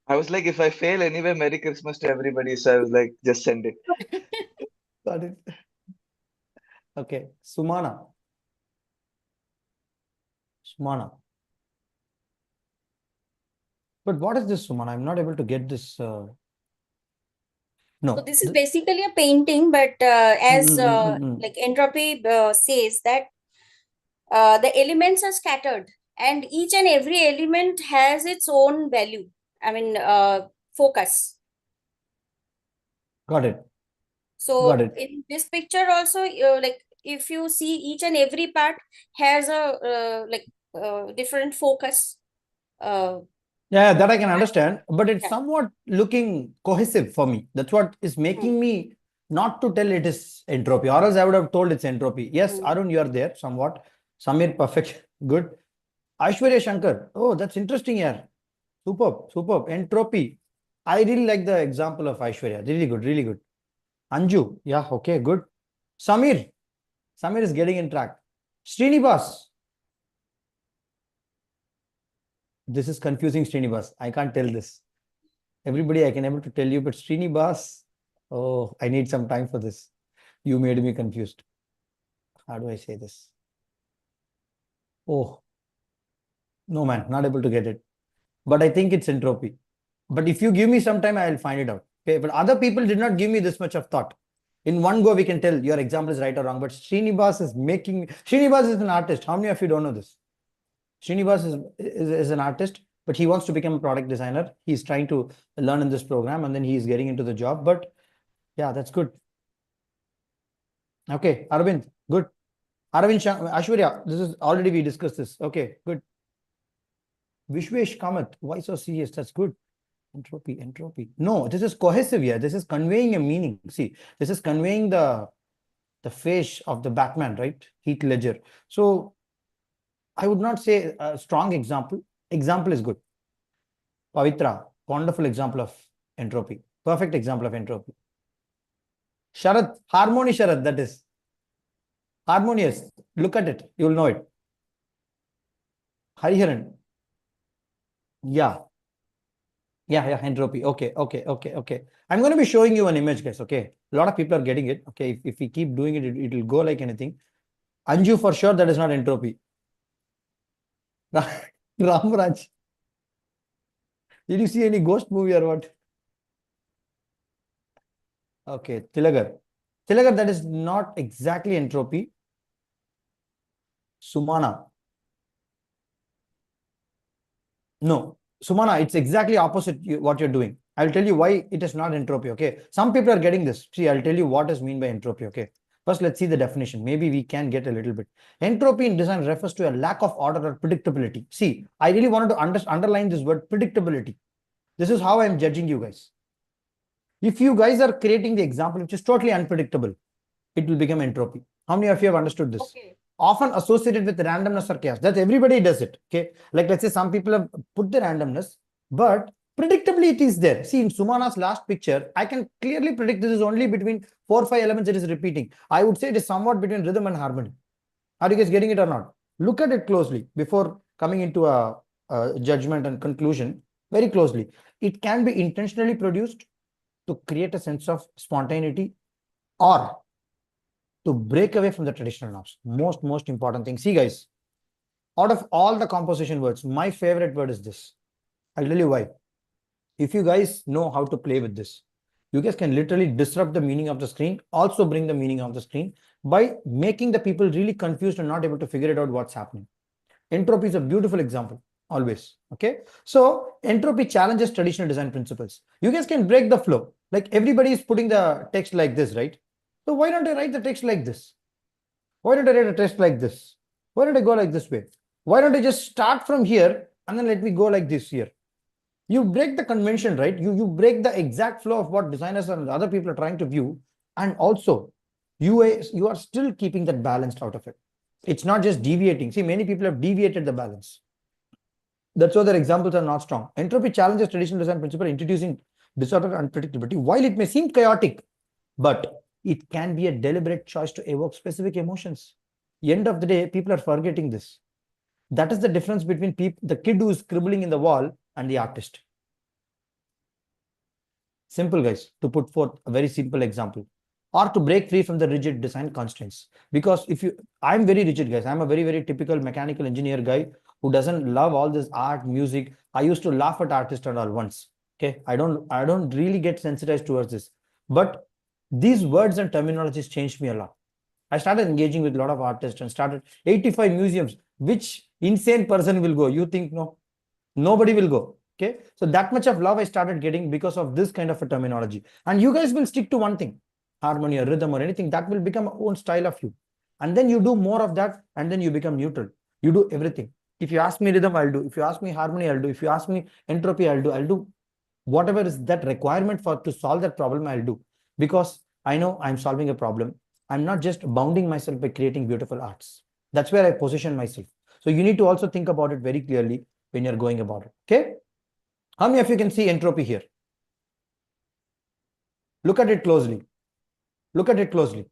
I was like, if I fail anyway, Merry Christmas to everybody. So I was like, just send it. Got it. Okay, Sumana. But what is this, Sumana? I'm not able to get this. No. So this is basically a painting, but as like entropy says that the elements are scattered and each and every element has its own value. I mean, focus. Got it. So in this picture also, like if you see each and every part has a different focus. Yeah, that I can understand, but it's somewhat looking cohesive for me. That's what is making me not to tell it is entropy, or else I would have told it's entropy. Yes, Arun, you are there somewhat. Samir, perfect. Good. Aishwarya Shankar. Oh, that's interesting here. Superb. Entropy. I really like the example of Aishwarya. Really good. Anju. Yeah, okay, good. Samir is getting in track. Srinivas. This is confusing, Srinivas. I can't tell this. Everybody I can able to tell you, but Srinivas, oh, I need some time for this. You made me confused. How do I say this? Oh, No, man, not able to get it. But I think it's entropy. But if you give me some time, I'll find it out. Okay, but other people did not give me this much of thought. In one go, we can tell your example is right or wrong. But Srinivas is making. Srinivas is an artist. How many of you don't know this? Srinivas is an artist, but he wants to become a product designer. He's trying to learn in this program, and then he is getting into the job. But yeah, that's good. Okay, Arvind, good. Arvind, Ashwarya, this is already we discussed this. Okay, good. Vishwesh Kamath, why so serious? That's good. Entropy. No, this is cohesive here. This is conveying a meaning. See, this is conveying the face of the Batman, right? Heath Ledger. So I would not say a strong example. Example is good. Pavitra, wonderful example of entropy. Perfect example of entropy. Sharad, harmony Sharad, that is. Harmonious. Look at it. You will know it. Hariharan. Yeah, entropy. Okay. I'm going to be showing you an image, guys. Okay. A lot of people are getting it. Okay. If we keep doing it, it will go like anything. Anju, for sure, that is not entropy. Ramraj. Did you see any ghost movie or what? Okay. Tilagar, that is not exactly entropy. Sumana. No. Sumana, it's exactly opposite what you're doing. I'll tell you why it is not entropy, okay? Some people are getting this. See, I'll tell you what is mean by entropy, okay? First, let's see the definition. Maybe we can get a little bit. Entropy in design refers to a lack of order or predictability. See, I really wanted to underline this word predictability. This is how I'm judging you guys. If you guys are creating the example which is totally unpredictable, it will become entropy. How many of you have understood this? Okay. Often associated with randomness or chaos. That's everybody does it. Okay. Like let's say some people have put the randomness, but predictably it is there. See, in Sumana's last picture, I can clearly predict this is only between 4 or 5 elements it is repeating. I would say it is somewhat between rhythm and harmony. Are you guys getting it or not? Look at it closely before coming into a judgment and conclusion. Very closely. It can be intentionally produced to create a sense of spontaneity or to break away from the traditional norms. Most important thing. See, guys, out of all the composition words, my favorite word is this. I'll tell you why. If you guys know how to play with this, you guys can literally disrupt the meaning of the screen, also bring the meaning of the screen by making the people really confused and not able to figure it out what's happening. Entropy is a beautiful example, always. Okay. So entropy challenges traditional design principles. You guys can break the flow. Like everybody is putting the text like this, right? So why don't I write the text like this? Why don't I write a text like this? Why don't I go like this way? Why don't I just start from here and then let me go like this here? You break the convention, right? You break the exact flow of what designers and other people are trying to view. And also, you are still keeping that balanced out of it. It's not just deviating. See, many people have deviated the balance. That's why their examples are not strong. Entropy challenges traditional design principle, introducing disorder and unpredictability. While it may seem chaotic, but it can be a deliberate choice to evoke specific emotions. End of the day, people are forgetting this. That is the difference between the kid who is scribbling in the wall and the artist. Simple, guys, to put forth a very simple example. Or to break free from the rigid design constraints. Because I'm very rigid, guys. I'm a very, very typical mechanical engineer guy who doesn't love all this art, music. I used to laugh at artists and all once. Okay, I don't really get sensitized towards this. But these words and terminologies changed me a lot. I started engaging with a lot of artists and started 85 museums. Which insane person will go? You think no? Nobody will go. Okay. So that much of love I started getting because of this kind of a terminology. And you guys will stick to one thing, harmony or rhythm or anything that will become own style of you. And then you do more of that and then you become neutral. You do everything. If you ask me rhythm, I'll do. If you ask me harmony, I'll do. If you ask me entropy, I'll do. I'll do whatever is that requirement to solve that problem, I'll do. Because I know I'm solving a problem. I'm not just bounding myself by creating beautiful arts. That's where I position myself. So you need to also think about it very clearly when you're going about it. Okay. How many of you can see entropy here? Look at it closely. Look at it closely.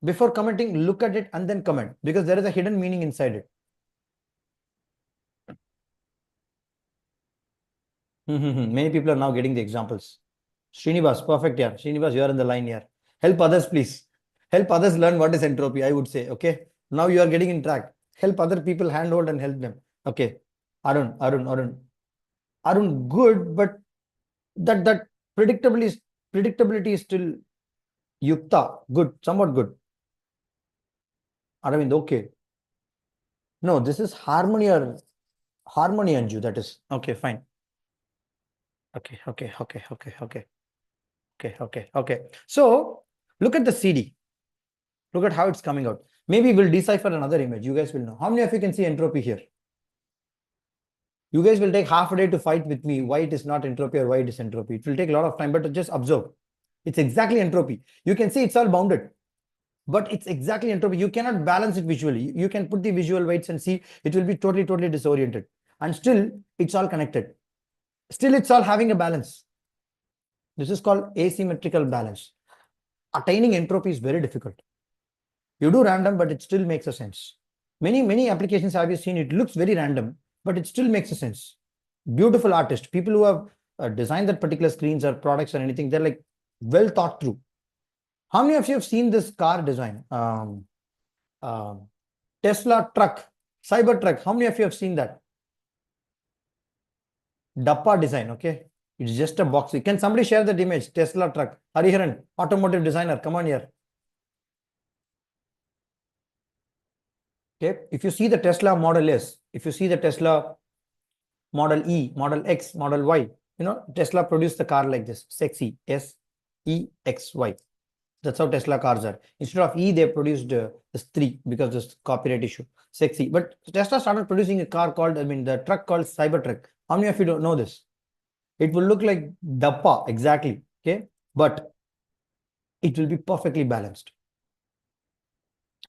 Before commenting, look at it and then comment, because there is a hidden meaning inside it. Many people are now getting the examples. Srinivas, perfect here. Srinivas, you are in the line here. Help others, please. Help others learn what is entropy, I would say. Okay. Now you are getting in track. help other people, handhold and help them. Okay. Arun, good, but that predictability is still Yukta, good, somewhat good. Aravind, okay. No, this is harmony Anju, that is. Okay, fine. Okay. So look at the CD. Look at how it's coming out. Maybe we'll decipher another image. You guys will know. How many of you can see entropy here? You guys will take half a day to fight with me why it is not entropy or why it is entropy. It will take a lot of time, but just observe. It's exactly entropy. You can see it's all bounded, but it's exactly entropy. You cannot balance it visually. You can put the visual weights and see it will be totally disoriented. And still, it's all connected. Still, it's all having a balance. This is called asymmetrical balance. Attaining entropy is very difficult. You do random, but it still makes a sense. Many applications have you seen, it looks very random, but it still makes a sense. Beautiful artists, people who have designed that particular screens or products or anything, they're like well thought through. How many of you have seen this car design? Tesla truck, Cybertruck. How many of you have seen that? Dappa design, okay? It's just a box. Can somebody share that image? Tesla truck. Hariharan, automotive designer, come on here. Okay, if you see the Tesla Model S, if you see the Tesla Model E, Model X, Model Y, you know, Tesla produced the car like this, sexy, S-E-X-Y. That's how Tesla cars are. Instead of E, they produced this 3 because this copyright issue, sexy. But Tesla started producing a car called, the truck called Cybertruck. How many of you don't know this? It will look like Dappa, exactly, okay? But it will be perfectly balanced.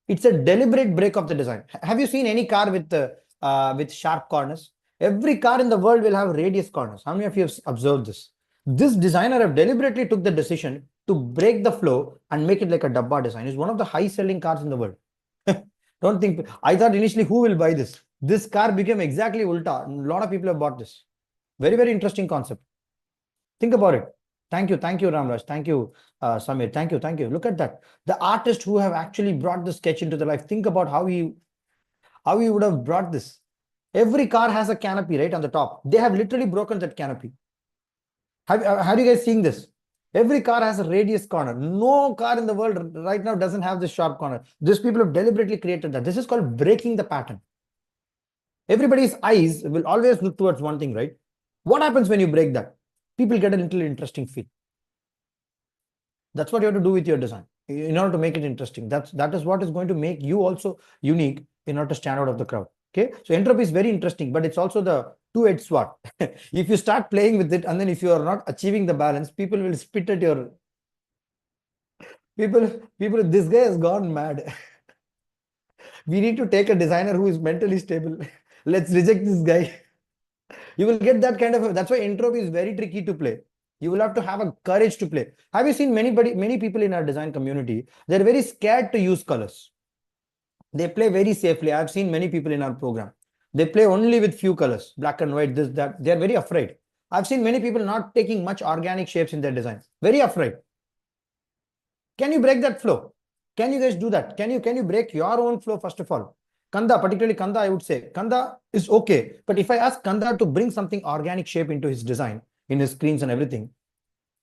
It's a deliberate break of the design. Have you seen any car with sharp corners? Every car in the world will have radius corners. How many of you have observed this? This designer have deliberately took the decision to break the flow and make it like a Dabba design. It's one of the high-selling cars in the world. Don't think. I thought initially, who will buy this? This car became exactly ulta. A lot of people have bought this. Very interesting concept. Think about it. Thank you, Ramraj. Thank you, Samir. Thank you. Look at that. The artist who have actually brought the sketch into the life. Think about how he would have brought this. Every car has a canopy, right, on the top. They have literally broken that canopy. Have you guys seen this? Every car has a radius corner. No car in the world right now doesn't have this sharp corner. These people have deliberately created that. This is called breaking the pattern. Everybody's eyes will always look towards one thing, right? What happens when you break that? People get a little interesting feel. That's what you have to do with your design in order to make it interesting. That is what is going to make you also unique in order to stand out of the crowd. Okay, so entropy is very interesting, but it's also the two-edged sword. If you start playing with it, and then if you are not achieving the balance, people will spit at your people. This guy has gone mad. We need to take a designer who is mentally stable. Let's reject this guy. You will get that kind of. That's why entropy is very tricky to play. You will have to have a courage to play. Have you seen many people in our design community? They're very scared to use colors. They play very safely. I've seen many people in our program. They play only with few colors, black and white, this, that. They're very afraid. I've seen many people not taking much organic shapes in their design. Very afraid. Can you break that flow? Can you guys do that? Can you break your own flow first of all? Kanda, particularly Kanda, I would say. Kanda is okay. But if I ask Kanda to bring something organic shape into his design, in his screens and everything,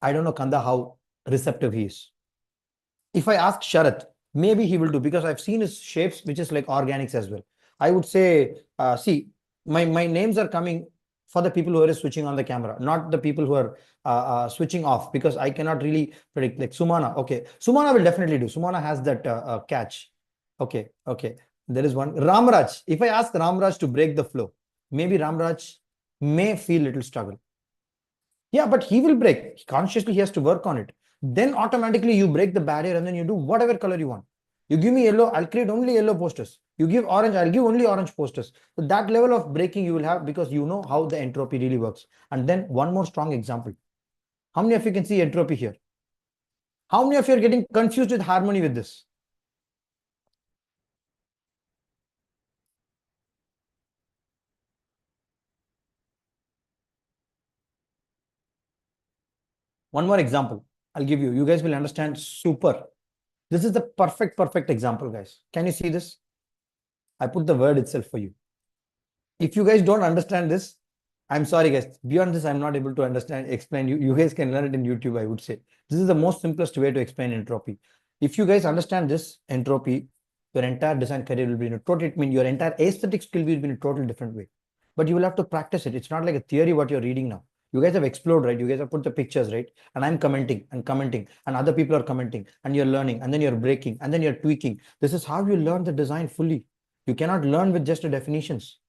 I don't know, Kanda, how receptive he is. If I ask Sharath, maybe he will do, because I've seen his shapes, which is like organics as well. I would say, see, my names are coming for the people who are switching on the camera, not the people who are switching off, because I cannot really predict. Like Sumana, okay. Sumana will definitely do. Sumana has that catch. Okay. There is one. Ramraj, if I ask Ramraj to break the flow, maybe Ramraj may feel little struggle. Yeah, but he will break. Consciously, he has to work on it. Then automatically you break the barrier and then you do whatever color you want. You give me yellow, I'll create only yellow posters. You give orange, I'll give only orange posters. So that level of breaking you will have, because you know how the entropy really works. And then one more strong example. How many of you can see entropy here? How many of you are getting confused with harmony with this? One more example I'll give you. You guys will understand super. This is the perfect example, guys. Can you see this? I put the word itself for you. If you guys don't understand this, I'm sorry, guys. Beyond this, I'm not able to explain. You guys can learn it in YouTube, I would say. This is the most simplest way to explain entropy. If you guys understand this entropy, your entire design career will be in a total, it means your entire aesthetic skill will be in a totally different way. But you will have to practice it. It's not like a theory what you're reading now. You guys have explored, right? You guys have put the pictures, right? And I'm commenting, and other people are commenting, and you're learning, and then you're breaking, and then you're tweaking. This is how you learn the design fully. You cannot learn with just the definitions.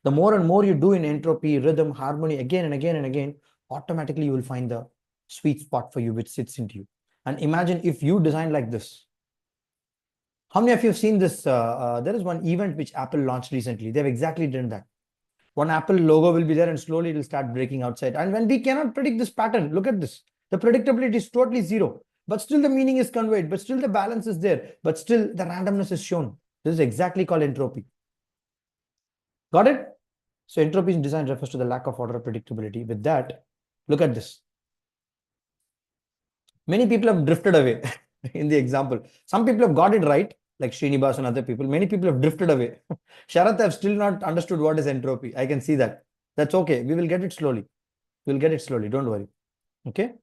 The more and more you do in entropy, rhythm, harmony, again and again and again, automatically you will find the sweet spot for you, which sits into you. And imagine if you design like this. How many of you have seen this? There is one event which Apple launched recently. They've exactly done that. One Apple logo will be there and slowly it will start breaking outside. And when we cannot predict this pattern, look at this. The predictability is totally zero, but still the meaning is conveyed, but still the balance is there, but still the randomness is shown. This is exactly called entropy. Got it? So entropy in design refers to the lack of order or predictability. With that, look at this. Many people have drifted away in the example. Some people have got it right, like Srinivas and other people. Many people have drifted away. Sharath have still not understood what is entropy. I can see that. That's okay. We will get it slowly. We'll get it slowly. Don't worry. Okay.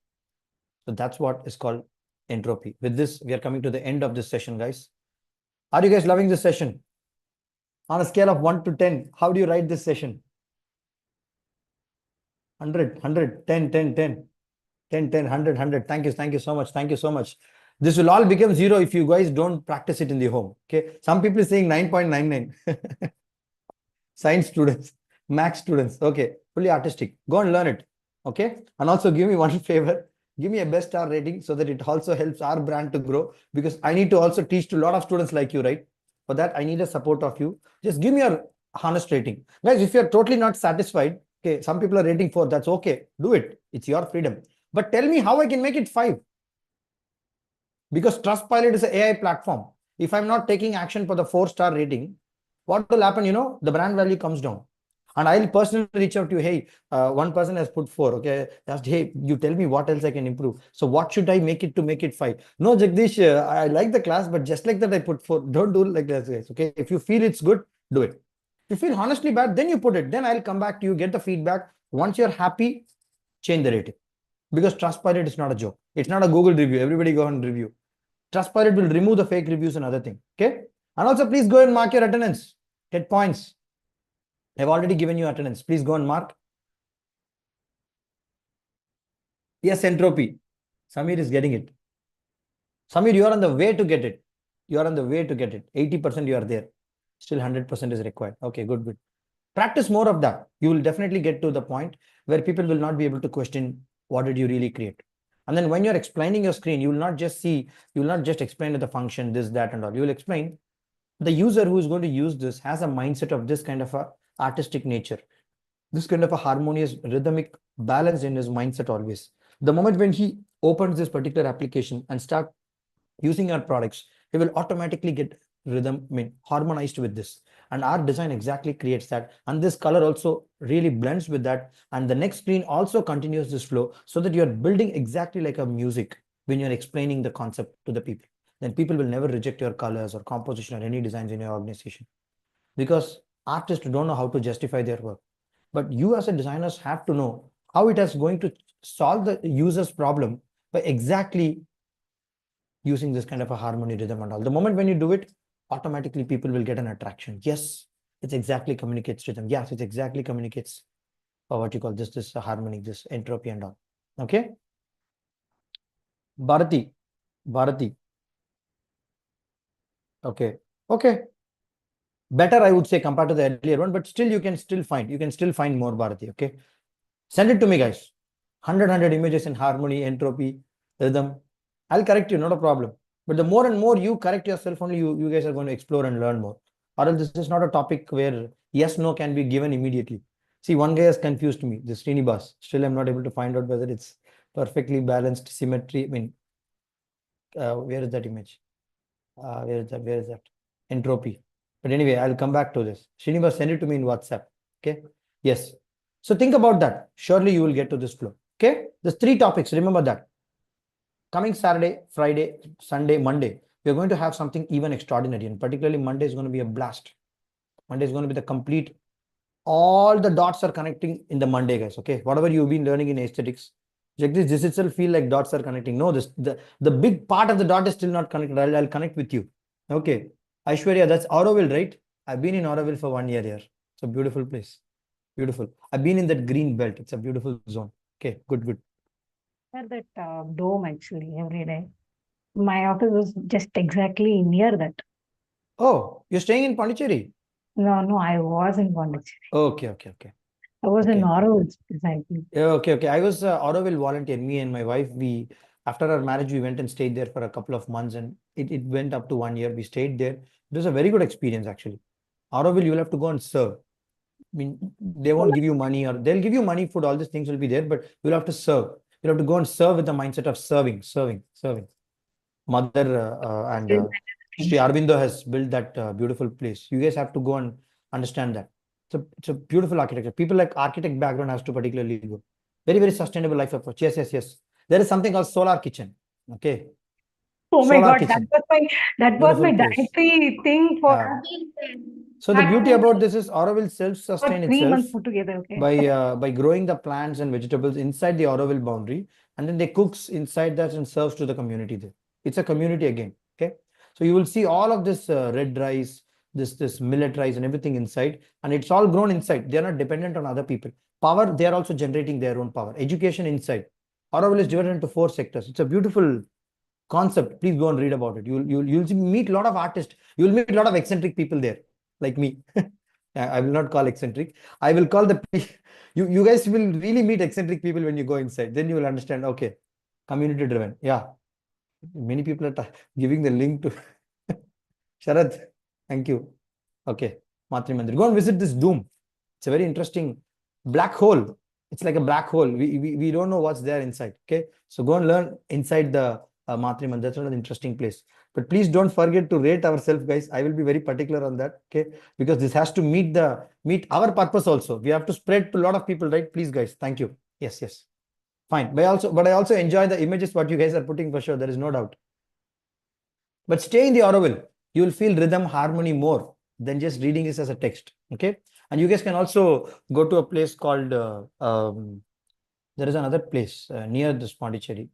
So that's what is called entropy. With this, we are coming to the end of this session, guys. Are you guys loving this session? On a scale of 1 to 10, how do you rate this session? 100, 100, 10, 10, 10, 10, 10, 100, 100. Thank you so much. Thank you so much. This will all become 0 if you guys don't practice it in the home. Okay. Some people are saying 9.99. Science students, max students. Okay. Fully artistic. Go and learn it. Okay. And also give me one favor. Give me a best star rating so that it also helps our brand to grow, because I need to also teach to a lot of students like you, right? For that, I need a support of you. Just give me your honest rating. Guys, if you're totally not satisfied, okay, some people are rating 4, that's okay. Do it. It's your freedom. But tell me how I can make it 5. Because Trustpilot is an AI platform. If I'm not taking action for the 4-star rating, what will happen? The brand value comes down. And I'll personally reach out to you. Hey, one person has put 4. Okay. Just, hey, you tell me what else I can improve. So what should I make it to make it 5? No, Jagdish, I like the class, but just like that, I put 4. Don't do it like that, guys. Okay. If you feel it's good, do it. If you feel honestly bad, then you put it. Then I'll come back to you, get the feedback. Once you're happy, change the rating. Because Trustpilot is not a joke. It's not a Google review. Everybody go and review. Trustpilot will remove the fake reviews and other thing. Okay. And also please go and mark your attendance. Get points. I've already given you attendance. Please go and mark. Yes, entropy. Samir is getting it. Samir, you are on the way to get it. You are on the way to get it. 80% you are there. Still 100% is required. Okay, good, good. Practice more of that. You will definitely get to the point where people will not be able to question what did you really create. And then when you're explaining your screen, you will not just explain the function, this, that, and all. You will explain the user who is going to use this has a mindset of this kind of a artistic nature, this kind of a harmonious, rhythmic balance in his mindset always. The moment when he opens this particular application and start using our products, he will automatically get harmonized with this. And our design exactly creates that. And this color also really blends with that. And the next screen also continues this flow so that you're building exactly like a music when you're explaining the concept to the people. Then people will never reject your colors or composition or any designs in your organization. Because artists don't know how to justify their work. But you as a designers have to know how it is going to solve the user's problem by exactly using this kind of a harmony, rhythm and all. The moment when you do it, automatically people will get an attraction. Yes, it exactly communicates rhythm. Yes, it exactly communicates what you call this harmony, this entropy and all. Okay. Bharati. Okay. Better, I would say, compared to the earlier one, but still you can still find more, Bharati. Okay. Send it to me, guys. 100 images in harmony, entropy, rhythm. I'll correct you, not a problem. But the more and more you correct yourself, only you guys are going to explore and learn more. Or else this is not a topic where yes, no can be given immediately. See, one guy has confused me, this Srinivas. Still, I'm not able to find out whether it's perfectly balanced symmetry. I mean, where is that image? Where is that? Entropy. But anyway, I'll come back to this. Srinivas, send it to me in WhatsApp. Okay. Yes. So think about that. Surely you will get to this flow. Okay. There's 3 topics. Remember that. Coming Saturday, Friday, Sunday, Monday, we're going to have something even extraordinary. And particularly Monday is going to be a blast. Monday is going to be the complete, all the dots are connecting in the Monday, guys. Okay, whatever you've been learning in aesthetics, Jagdish, this itself feel like dots are connecting. No, the big part of the dot is still not connected. I'll connect with you. Okay, Aishwarya, that's Auroville, right? I've been in Auroville for 1 year here. It's a beautiful place. Beautiful. I've been in that green belt. It's a beautiful zone. Okay, good. That dome actually every day. My office was just exactly near that. Oh, you're staying in Pondicherry? No, I was in Pondicherry. Okay. I was in Okay. Auroville precisely. Okay. I was Auroville volunteer. Me and my wife, after our marriage, we went and stayed there for a couple of months, and it went up to 1 year. We stayed there. It was a very good experience, actually. Auroville, you'll have to go and serve. I mean, they won't give you money, or they'll give you money, food, all these things will be there, but you'll have to serve. You'll have to go and serve with the mindset of serving. Mother and Sri Aurobindo has built that beautiful place. You guys have to go and understand that. It's a beautiful architecture. People like architect background has to particularly go. Very sustainable life approach. Yes. There is something called solar kitchen. Okay. Oh my Solar God, kitchen. that was my Beautiful place. dietary thing for So the beauty about this is Auroville self-sustain 3 itself months put together. Okay. by growing the plants and vegetables inside the Auroville boundary, and then they cooks inside that and serves to the community there. It's a community again. Okay. So you will see all of this red rice, this millet rice and everything inside, and it's all grown inside. They are not dependent on other people. Power, they are also generating their own power. Education inside. Auroville is divided into 4 sectors. It's a beautiful concept. Please go and read about it. You'll meet a lot of artists. You'll meet a lot of eccentric people there, like me. I will not call eccentric. I will call you guys will really meet eccentric people when you go inside. Then you will understand, okay, community driven. Yeah. Many people are giving the link to Sharad. Thank you. Okay. Matri Mandir. Go and visit this dome. It's a very interesting black hole. It's like a black hole. We don't know what's there inside. Okay. So go and learn inside the Matri Mandir. That's an interesting place. But please don't forget to rate ourselves, guys. I will be very particular on that. Okay. Because this has to meet our purpose also. We have to spread to a lot of people, right? Please, guys. Thank you. Yes. Fine. But I also enjoy the images what you guys are putting for sure. There is no doubt. But stay in the Auroville. You will feel rhythm, harmony more than just reading this as a text. Okay. And you guys can also go to a place called, there is another place near this Pondicherry.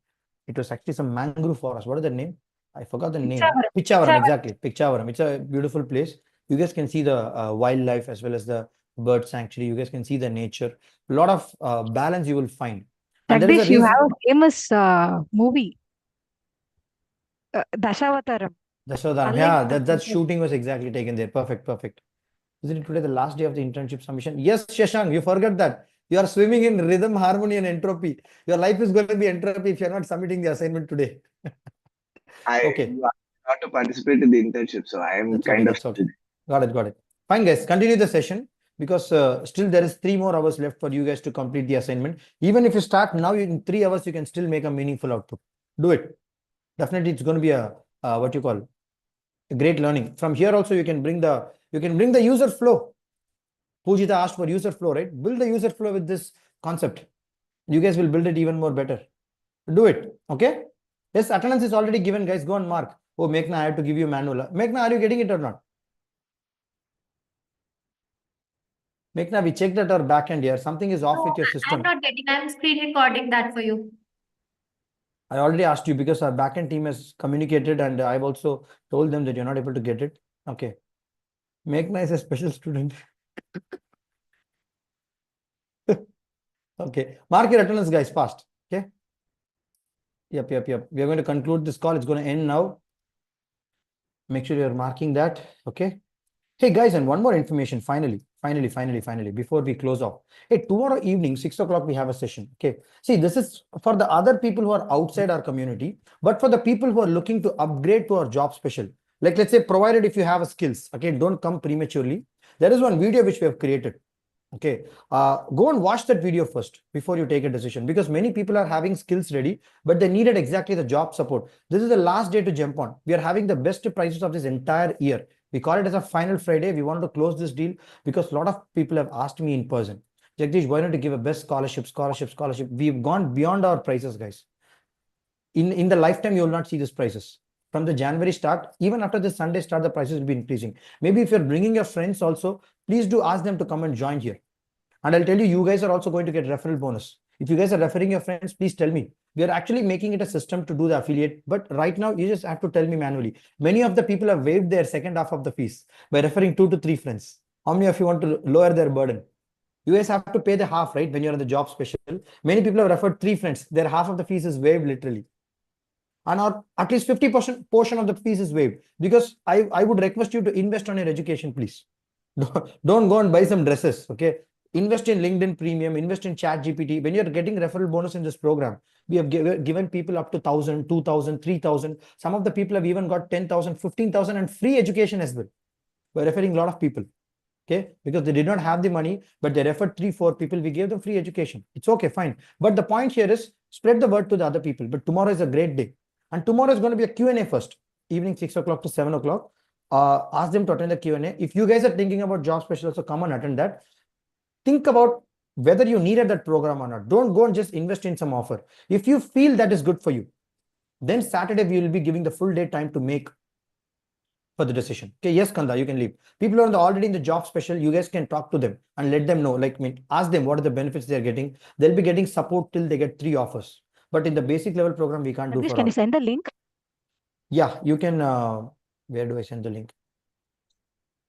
It was actually some mangrove forest. What is the name? I forgot the name. Pichavaram, exactly. Pichavaram. It's a beautiful place. You guys can see the wildlife as well as the bird sanctuary. You guys can see the nature. A lot of balance you will find. Jagdish, you have a famous movie, Dashawataram. Yeah, that shooting was exactly taken there. Perfect. Isn't it today the last day of the internship submission? Yes, Shashank, you forgot that. You are swimming in rhythm, harmony, and entropy. Your life is going to be entropy if you are not submitting the assignment today. Okay. Not to participate in the internship, so I am okay. Got it. Fine, guys. Continue the session because still there is 3 more hours left for you guys to complete the assignment. Even if you start now, in 3 hours, you can still make a meaningful output. Do it. Definitely, it's going to be a great learning. From here also, you can bring the user flow. Pujita asked for user flow, right? Build the user flow with this concept. You guys will build it even more better. Do it. Okay. Yes, attendance is already given, guys. Go and mark. Oh, Meghna, I have to give you manual. Meghna, are you getting it or not? Meghna, we checked at our back end here. Something is off with your system. I'm not getting. I'm screen recording that for you. I already asked you because our backend team has communicated and I've also told them that you're not able to get it. Okay. Meghna is a special student. Okay. Mark your attendance, guys, fast. Okay. Yep. We are going to conclude this call. It's going to end now. Make sure you're marking that. Okay. Hey, guys, and one more information. Finally, before we close off. Hey, tomorrow evening, 6 o'clock, we have a session. Okay. See, this is for the other people who are outside our community, but for the people who are looking to upgrade to our job special. Like, let's say, provided if you have a skills, okay, don't come prematurely. There is one video which we have created. Okay, go and watch that video first before you take a decision, because many people are having skills ready, but they needed exactly the job support. This is the last day to jump on. We are having the best prices of this entire year. We call it as a final Friday. We wanted to close this deal because a lot of people have asked me in person, Jagdish, why not to give a best scholarship? We've gone beyond our prices, guys. In the lifetime, you will not see these prices. from the January start, even after the Sunday start, the prices will be increasing. Maybe if you're bringing your friends also, please do ask them to come and join here. And I'll tell you, you guys are also going to get referral bonus. If you guys are referring your friends, please tell me. We are actually making it a system to do the affiliate, but right now you just have to tell me manually. Many of the people have waived their second half of the fees by referring 2 to 3 friends. How many of you want to lower their burden? You guys have to pay the half, right? When you're on the job special. Many people have referred 3 friends. Their half of the fees is waived literally. And or at least 50% portion of the fees is waived. Because I would request you to invest on your education, please. Don't go and buy some dresses, okay? Invest in LinkedIn Premium, invest in ChatGPT. When you're getting referral bonus in this program, we have given people up to 1,000, 2,000, 3,000. Some of the people have even got 10,000, 15,000 and free education as well. We're referring a lot of people, okay? Because they did not have the money, but they referred 3, 4 people. We gave them free education. It's okay, fine. But the point here is spread the word to the other people. But tomorrow is a great day. And tomorrow is going to be a Q&A first, evening 6 o'clock to 7 o'clock. Ask them to attend the Q&A. If you guys are thinking about job special, also come and attend that. Think about whether you needed that program or not. Don't go and just invest in some offer. If you feel that is good for you, then Saturday we will be giving the full day time to make for the decision. Okay, yes, Kanda, you can leave. People who are already in the job special, you guys can talk to them and let them know, ask them what are the benefits they're getting. They'll be getting support till they get 3 offers. But in the basic level program, we can't do for Can you send the link? Yeah, you can. Where do I send the link?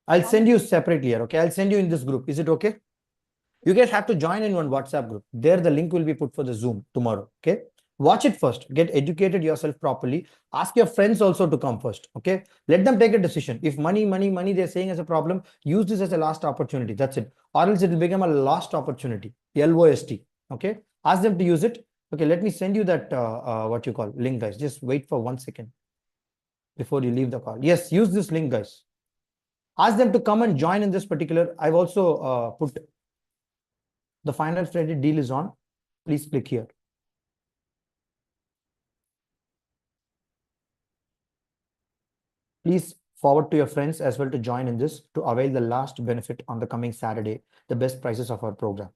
I'll send you separately here. Okay, I'll send you in this group. Is it okay? You guys have to join in one WhatsApp group. There, the link will be put for the Zoom tomorrow. Okay, watch it first. Get educated yourself properly. Ask your friends also to come first. Okay, let them take a decision. If money they're saying is a problem, use this as a last opportunity. That's it. Or else it will become a lost opportunity. LOST. Okay, ask them to use it. Okay, let me send you that what you call link, guys. Just wait for 1 second before you leave the call. Yes, use this link, guys. Ask them to come and join in this particular. I've also put the final Friday deal is on. Please click here. Please forward to your friends as well to join in this to avail the last benefit on the coming Saturday, the best prices of our program.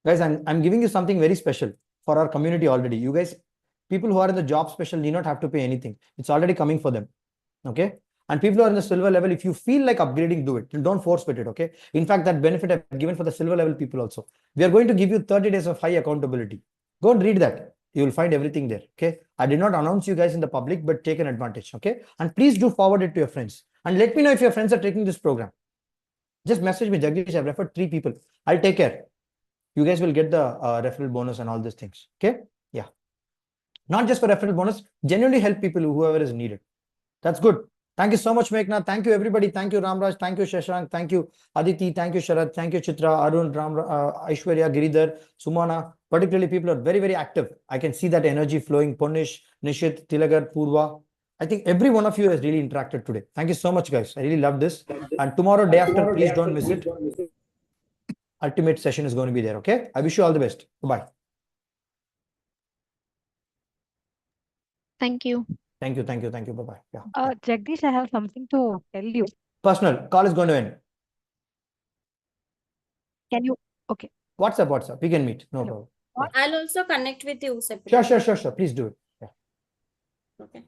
Guys, I'm giving you something very special for our community already. You guys, people who are in the job special need not have to pay anything. It's already coming for them. Okay. And people who are in the silver level, if you feel like upgrading, do it. Don't force fit it. Okay. In fact, that benefit I've given for the silver level people also. We are going to give you 30 days of high accountability. Go and read that. You will find everything there. Okay. I did not announce you guys in the public, but take an advantage. Okay. And please do forward it to your friends. And let me know if your friends are taking this program. Just message me, Jagdish. I've referred 3 people. I'll take care. You guys will get the referral bonus and all these things. Okay. Yeah. Not just for referral bonus, genuinely help people whoever is needed. That's good. Thank you so much, Meghna. Thank you, everybody. Thank you, Ramraj. Thank you, Shashank. Thank you, Aditi. Thank you, Sharad. Thank you, Chitra, Arun, Aishwarya, Giridhar, Sumana. Particularly, people are very, very active. I can see that energy flowing. Punish, Nishit, Tilagar, Purva. I think every one of you has really interacted today. Thank you so much, guys. I really love this. And tomorrow, day after, please don't miss it. Ultimate session is going to be there. Okay. I wish you all the best. Bye. Thank you. Thank you. Thank you. Thank you. Bye-bye. Yeah. Jagdish, I have something to tell you. Personal. Call is going to end. Can you? Okay. WhatsApp. We can meet. No problem. I'll also connect with you separately. Sure. Please do it. Yeah. Okay.